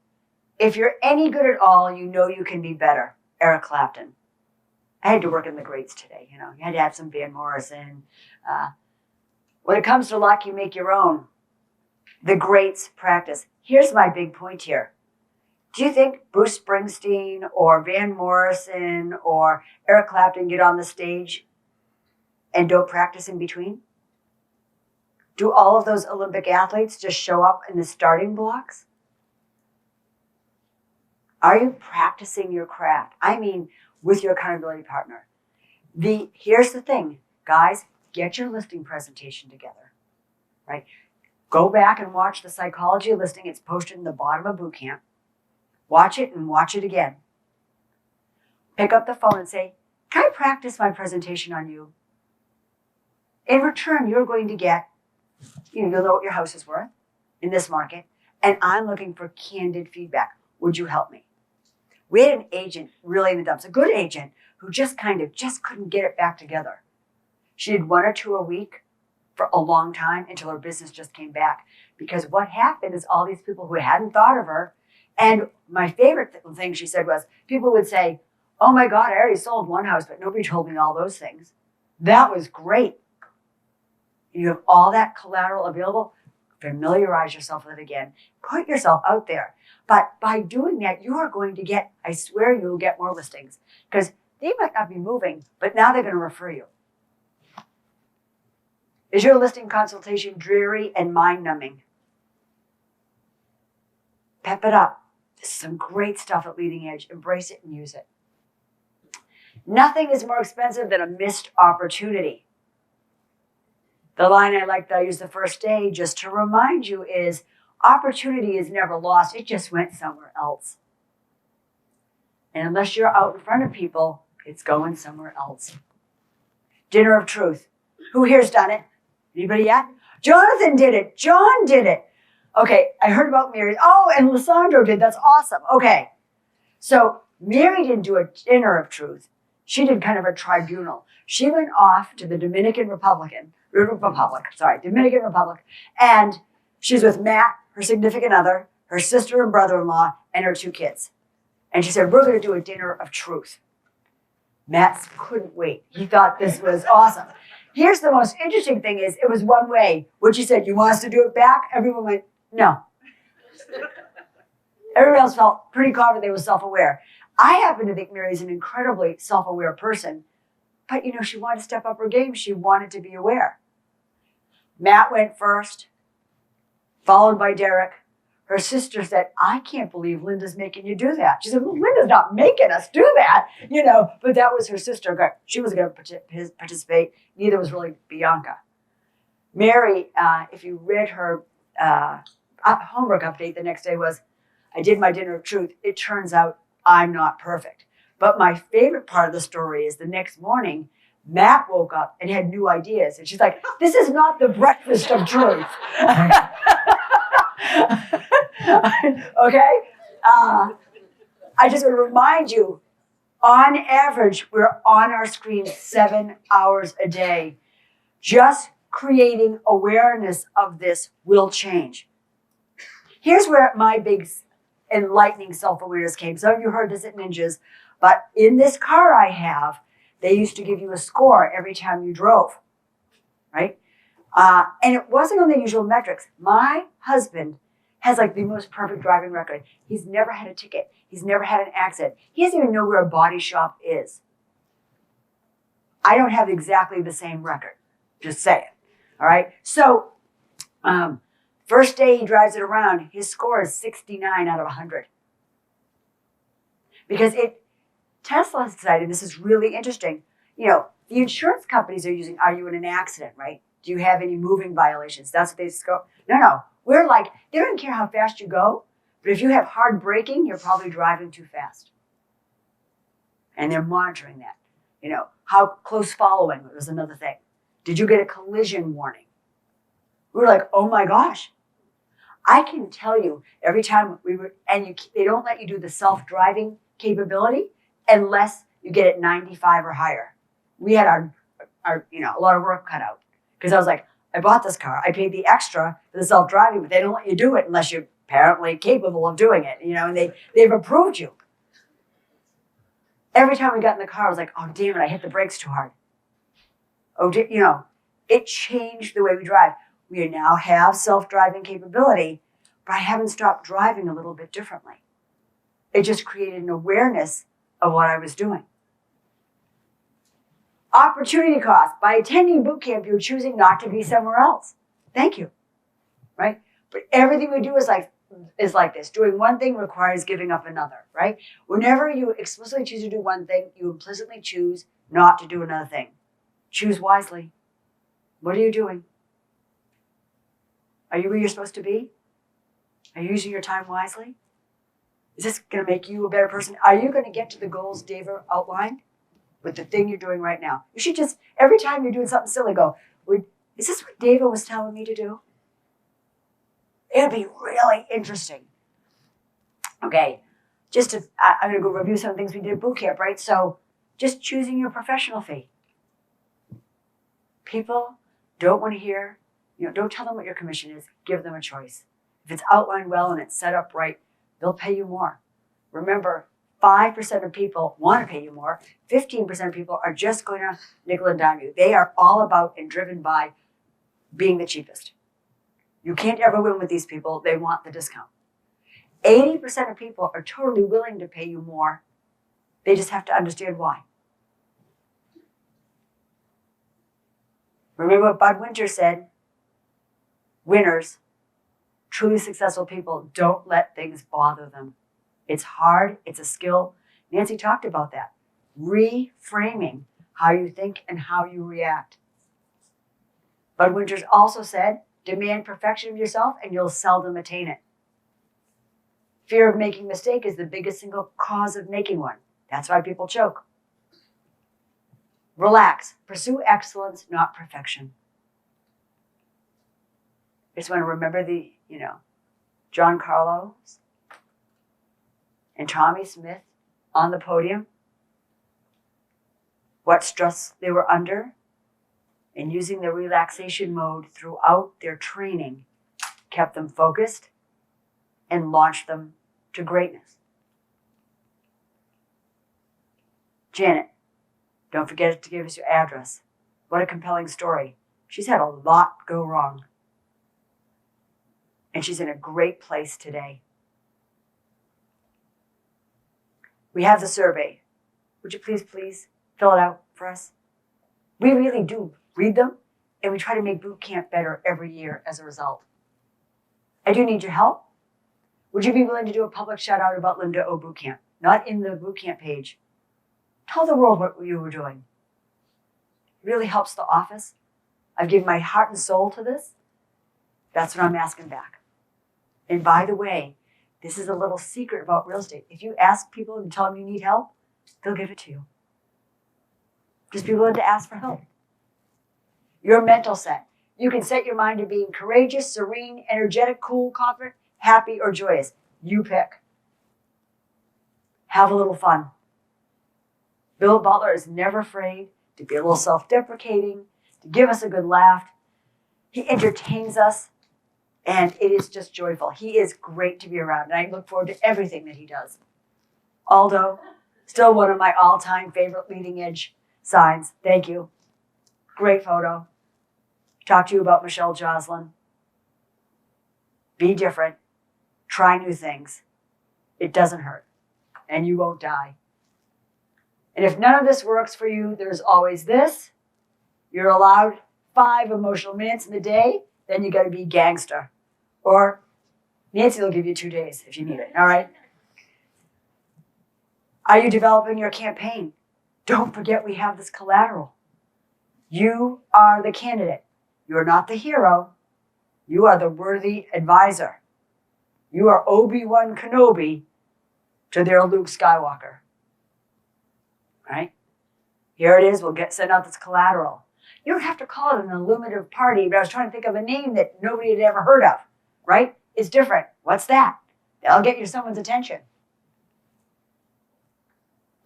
If you're any good at all, you know you can be better. Eric Clapton. I had to work in the greats today. You had to have some Van Morrison. When it comes to luck, you make your own. The greats practice. Here's my big point here. Do you think Bruce Springsteen or Van Morrison or Eric Clapton get on the stage and don't practice in between? Do all of those Olympic athletes just show up in the starting blocks? Are you practicing your craft? I mean, with your accountability partner. Here's the thing, guys, get your listing presentation together, right? Go back and watch the psychology listing. It's posted in the bottom of boot camp. Watch it and watch it again. Pick up the phone and say, can I practice my presentation on you? In return, you're going to get, you'll know what your house is worth in this market, and I'm looking for candid feedback. Would you help me? We had an agent really in the dumps, a good agent who just couldn't get it back together. She did 1 or 2 a week for a long time until her business just came back. Because what happened is all these people who hadn't thought of her, and my favorite thing she said was, people would say, oh my God, I already sold one house, but nobody told me all those things. That was great. You have all that collateral available. Familiarize yourself with it again. Put yourself out there. But by doing that, you are going to get, I swear you will get more listings. Because they might not be moving, but now they're going to refer you. Is your listing consultation dreary and mind-numbing? Pep it up. This is some great stuff at Leading Edge. Embrace it and use it. Nothing is more expensive than a missed opportunity. The line I like that I used the first day just to remind you is, opportunity is never lost. It just went somewhere else. And unless you're out in front of people, it's going somewhere else. Dinner of Truth. Who here's done it? Anybody yet? Jonathan did it. John did it. Okay, I heard about Mary. Oh, and Lissandro did. That's awesome. Okay. So Mary didn't do a Dinner of Truth. She did kind of a tribunal. She went off to the Dominican Republic, and she's with Matt, her significant other, her sister and brother-in-law, and her 2 kids. And she said, we're going to do a Dinner of Truth. Matt couldn't wait. He thought this was awesome. Here's the most interesting thing is, it was one way. When she said, you want us to do it back? Everyone went, no. Everyone else felt pretty confident they were self-aware. I happen to think Mary's an incredibly self-aware person, but she wanted to step up her game. She wanted to be aware. Matt went first, followed by Derek. Her sister said, I can't believe Linda's making you do that. She said, well, Linda's not making us do that, but that was her sister. She wasn't going to participate. Neither was really Bianca. Mary, if you read her homework update the next day was, I did my Dinner of Truth. It turns out I'm not perfect. But my favorite part of the story is the next morning, Matt woke up and had new ideas. And she's like, this is not the breakfast of truth. Okay? I just want to remind you, on average, we're on our screens 7 hours a day. Just creating awareness of this will change. Here's where my big enlightening self-awareness came. Some of you heard this at Ninjas, but in this car I have, they used to give you a score every time you drove, right? And it wasn't on the usual metrics. My husband has like the most perfect driving record. He's never had a ticket. He's never had an accident. He doesn't even know where a body shop is. I don't have exactly the same record. Just saying. All right. So, first day he drives it around, his score is 69 out of 100. Because Tesla decided, this is really interesting. The insurance companies are using, are you in an accident, right? Do you have any moving violations? That's what they score. No. We're like, they don't care how fast you go, but if you have hard braking, you're probably driving too fast. And they're monitoring that. How close following was another thing. Did you get a collision warning? We were like, oh my gosh. I can tell you every time they don't let you do the self-driving capability unless you get it 95 or higher. We had our a lot of work cut out because I was like, I bought this car. I paid the extra for the self-driving, but they don't let you do it unless you're apparently capable of doing it, you know, and they've approved you. Every time we got in the car, I was like, oh, damn it, I hit the brakes too hard. Oh, you know, it changed the way we drive. We now have self-driving capability, but I haven't stopped driving a little bit differently. It just created an awareness of what I was doing. Opportunity cost. By attending boot camp, you're choosing not to be somewhere else. Thank you. Right? But everything we do is like this. Doing one thing requires giving up another, right? Whenever you explicitly choose to do one thing, you implicitly choose not to do another thing. Choose wisely. What are you doing? Are you where you're supposed to be? Are you using your time wisely? Is this going to make you a better person? Are you going to get to the goals Dave outlined with the thing you're doing right now? You should just, every time you're doing something silly, go, is this what David was telling me to do? It'd be really interesting. Okay, I'm going to go review some things we did at boot camp, right? So just choosing your professional fee. People don't want to hear, don't tell them what your commission is. Give them a choice. If it's outlined well and it's set up right, they'll pay you more. Remember, 5% of people want to pay you more. 15% of people are just going to nickel and dime you. They are all about and driven by being the cheapest. You can't ever win with these people. They want the discount. 80% of people are totally willing to pay you more. They just have to understand why. Remember what Bud Winter said? Winners, truly successful people, don't let things bother them. It's hard. It's a skill. Nancy talked about that. Reframing how you think and how you react. Bud Winters also said, demand perfection of yourself and you'll seldom attain it. Fear of making a mistake is the biggest single cause of making one. That's why people choke. Relax. Pursue excellence, not perfection. I just want to remember John Carlos and Tommy Smith on the podium, what stress they were under, and using the relaxation mode throughout their training kept them focused and launched them to greatness. Janet, don't forget to give us your address. What a compelling story. She's had a lot go wrong. And she's in a great place today. We have the survey. Would you please fill it out for us? We really do read them, and we try to make boot camp better every year as a result. I do need your help. Would you be willing to do a public shout out about Linda O Boot Camp? Not in the boot camp page. Tell the world what you were doing. It really helps the office. I've given my heart and soul to this. That's what I'm asking back. And by the way, this is a little secret about real estate. If you ask people and tell them you need help, they'll give it to you. Just be willing to ask for help. Your mental set. You can set your mind to being courageous, serene, energetic, cool, confident, happy, or joyous. You pick. Have a little fun. Bill Butler is never afraid to be a little self-deprecating, to give us a good laugh. He entertains us, and it is just joyful. He is great to be around, and I look forward to everything that he does. Aldo, still one of my all-time favorite leading edge signs. Thank you. Great photo. Talk to you about Michelle Joslin. Be different. Try new things. It doesn't hurt, and you won't die. And if none of this works for you, there's always this. You're allowed 5 emotional minutes in the day, then you got to be gangster. Or Nancy will give you 2 days if you need it, all right? Are you developing your campaign? Don't forget we have this collateral. You are the candidate. You're not the hero. You are the worthy advisor. You are Obi-Wan Kenobi to their Luke Skywalker. Right? Here it is. We'll send out this collateral. You don't have to call it an illuminative party, but I was trying to think of a name that nobody had ever heard of. Right? It's different. What's that? That'll get you someone's attention.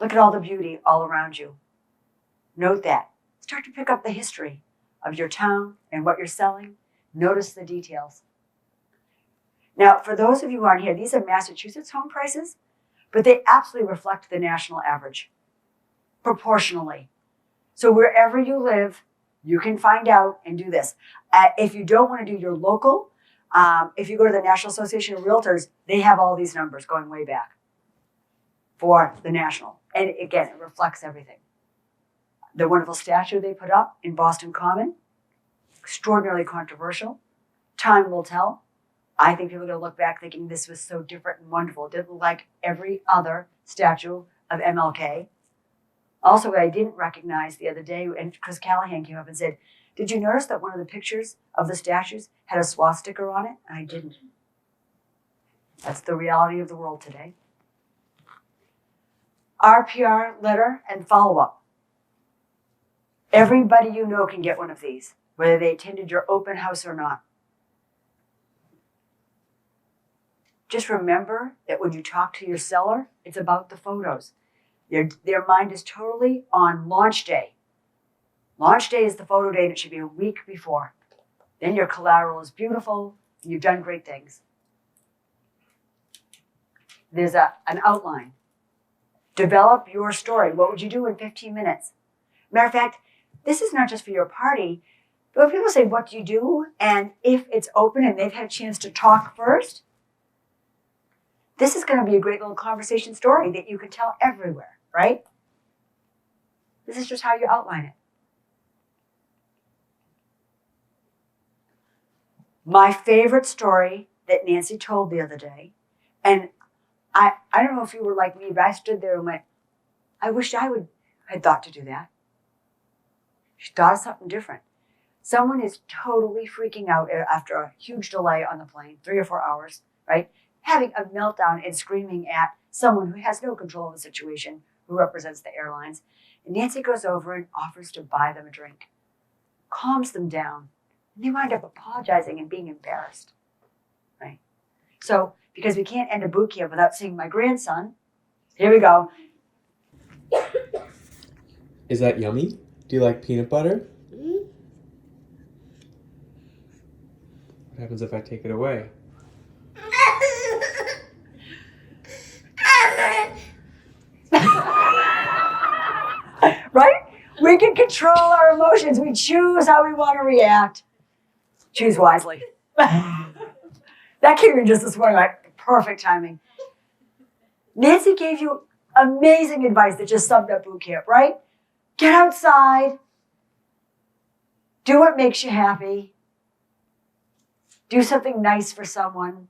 Look at all the beauty all around you. Note that. Start to pick up the history of your town and what you're selling. Notice the details. Now, for those of you who aren't here, these are Massachusetts home prices, but they absolutely reflect the national average proportionally. So wherever you live, you can find out and do this. If you don't want to do your local, if you go to the National Association of Realtors, they have all these numbers going way back for the national. And again, it reflects everything. The wonderful statue they put up in Boston Common, extraordinarily controversial. Time will tell. I think people are going to look back thinking this was so different and wonderful. It didn't look like every other statue of MLK. Also, what I didn't recognize the other day, and Chris Callahan came up and said, did you notice that one of the pictures of the statues had a swastika on it? And I didn't. That's the reality of the world today. RPR letter and follow-up. Everybody you know can get one of these, whether they attended your open house or not. Just remember that when you talk to your seller, it's about the photos. Their mind is totally on launch day. Launch day is the photo day, and it should be a week before. Then your collateral is beautiful, and you've done great things. There's an outline. Develop your story. What would you do in 15 minutes? Matter of fact, this is not just for your party, but when people say, what do you do? And if it's open and they've had a chance to talk first, this is going to be a great little conversation story that you can tell everywhere, right? This is just how you outline it. My favorite story that Nancy told the other day, and I don't know if you were like me, but I stood there and went, I wish I had thought to do that. She thought of something different. Someone is totally freaking out after a huge delay on the plane, 3 or 4 hours, right? Having a meltdown and screaming at someone who has no control of the situation, who represents the airlines. And Nancy goes over and offers to buy them a drink, calms them down, and they wind up apologizing and being embarrassed, right? So, because we can't end a boot camp without seeing my grandson, here we go. Is that yummy? Do you like peanut butter? What happens if I take it away? Right? We can control our emotions. We choose how we want to react. Choose wisely. That came in just this morning, like perfect timing. Nancy gave you amazing advice that just summed up boot camp, right? Get outside. Do what makes you happy. Do something nice for someone.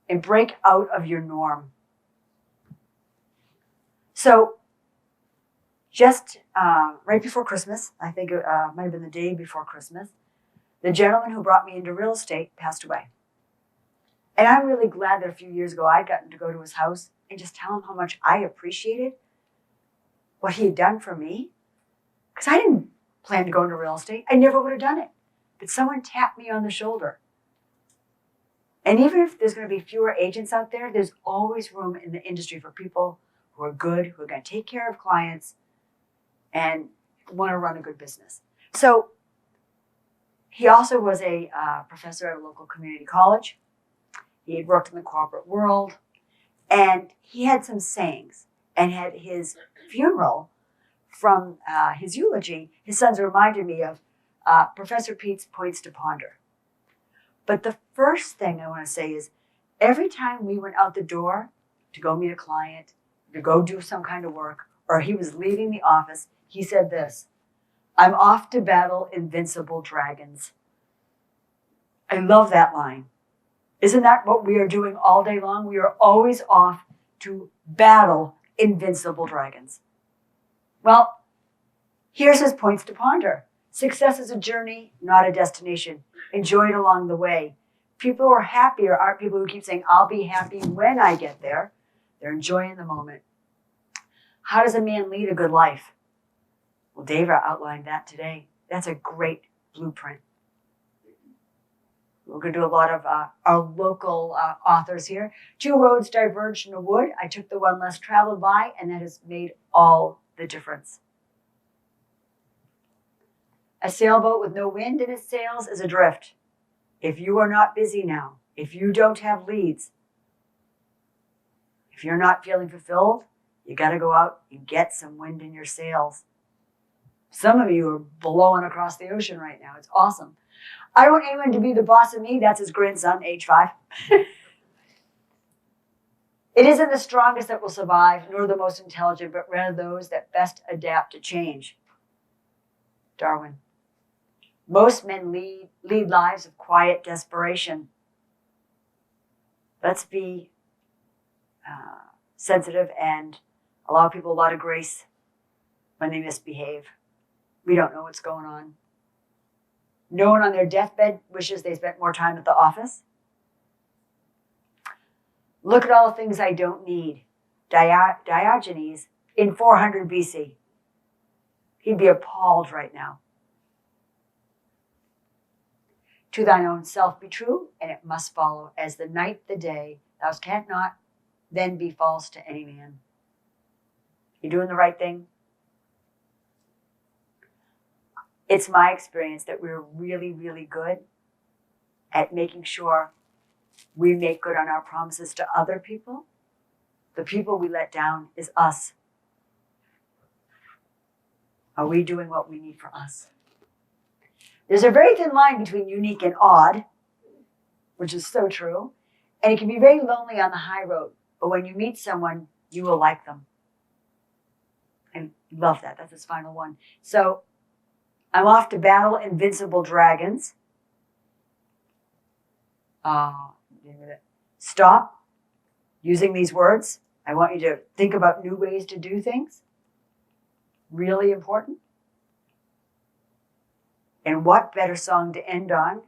And break out of your norm. So, just right before Christmas, I think it might have been the day before Christmas, the gentleman who brought me into real estate passed away. And I'm really glad that a few years ago I'd gotten to go to his house and just tell him how much I appreciated what he had done for me. Because I didn't plan to go into real estate. I never would have done it. But someone tapped me on the shoulder. And even if there's going to be fewer agents out there, there's always room in the industry for people who are good, who are going to take care of clients, and want to run a good business. So he also was a professor at a local community college. He had worked in the corporate world, and he had some sayings. And at his funeral, from his eulogy, his sons reminded me of Professor Pete's Points to Ponder. But the first thing I want to say is, every time we went out the door to go meet a client, to go do some kind of work, or he was leaving the office, he said this: I'm off to battle invincible dragons. I love that line. Isn't that what we are doing all day long? We are always off to battle invincible dragons. Well, here's his points to ponder. Success is a journey, not a destination. Enjoy it along the way. People who are happier aren't people who keep saying, I'll be happy when I get there. They're enjoying the moment. How does a man lead a good life? Well, Dave outlined that today. That's a great blueprint. We're going to do a lot of our local authors here. 2 roads diverged in a wood. I took the one less traveled by, and that has made all the difference. A sailboat with no wind in its sails is adrift. If you are not busy now, If you don't have leads, if you're not feeling fulfilled, you got to go out and get some wind in your sails. Some of you are blowing across the ocean right now. It's awesome. I don't want anyone to be the boss of me. That's his grandson, age 5. It isn't the strongest that will survive, nor the most intelligent, but rather those that best adapt to change. Darwin. Most men lead lives of quiet desperation. Let's be sensitive and allow people a lot of grace when they misbehave. We don't know what's going on. No one on their deathbed wishes they spent more time at the office. Look at all the things I don't need. Diogenes in 400 BC. He'd be appalled right now. To thine own self be true, and it must follow as the night the day. Thou canst not then be false to any man. You doing the right thing? It's my experience that we're really, really good at making sure we make good on our promises to other people. The people we let down is us. Are we doing what we need for us? There's a very thin line between unique and odd, which is so true. And it can be very lonely on the high road. But when you meet someone, you will like them. I love that. That's his final one. So I'm off to battle invincible dragons. Stop using these words. I want you to think about new ways to do things. Really important. And what better song to end on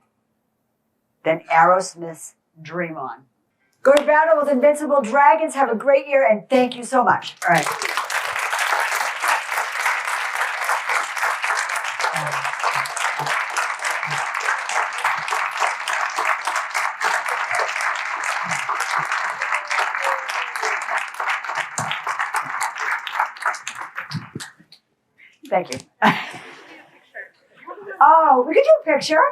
than Aerosmith's Dream On? Go to battle with invincible dragons. Have a great year, and thank you so much. All right. Thank you. Oh, we could do a picture.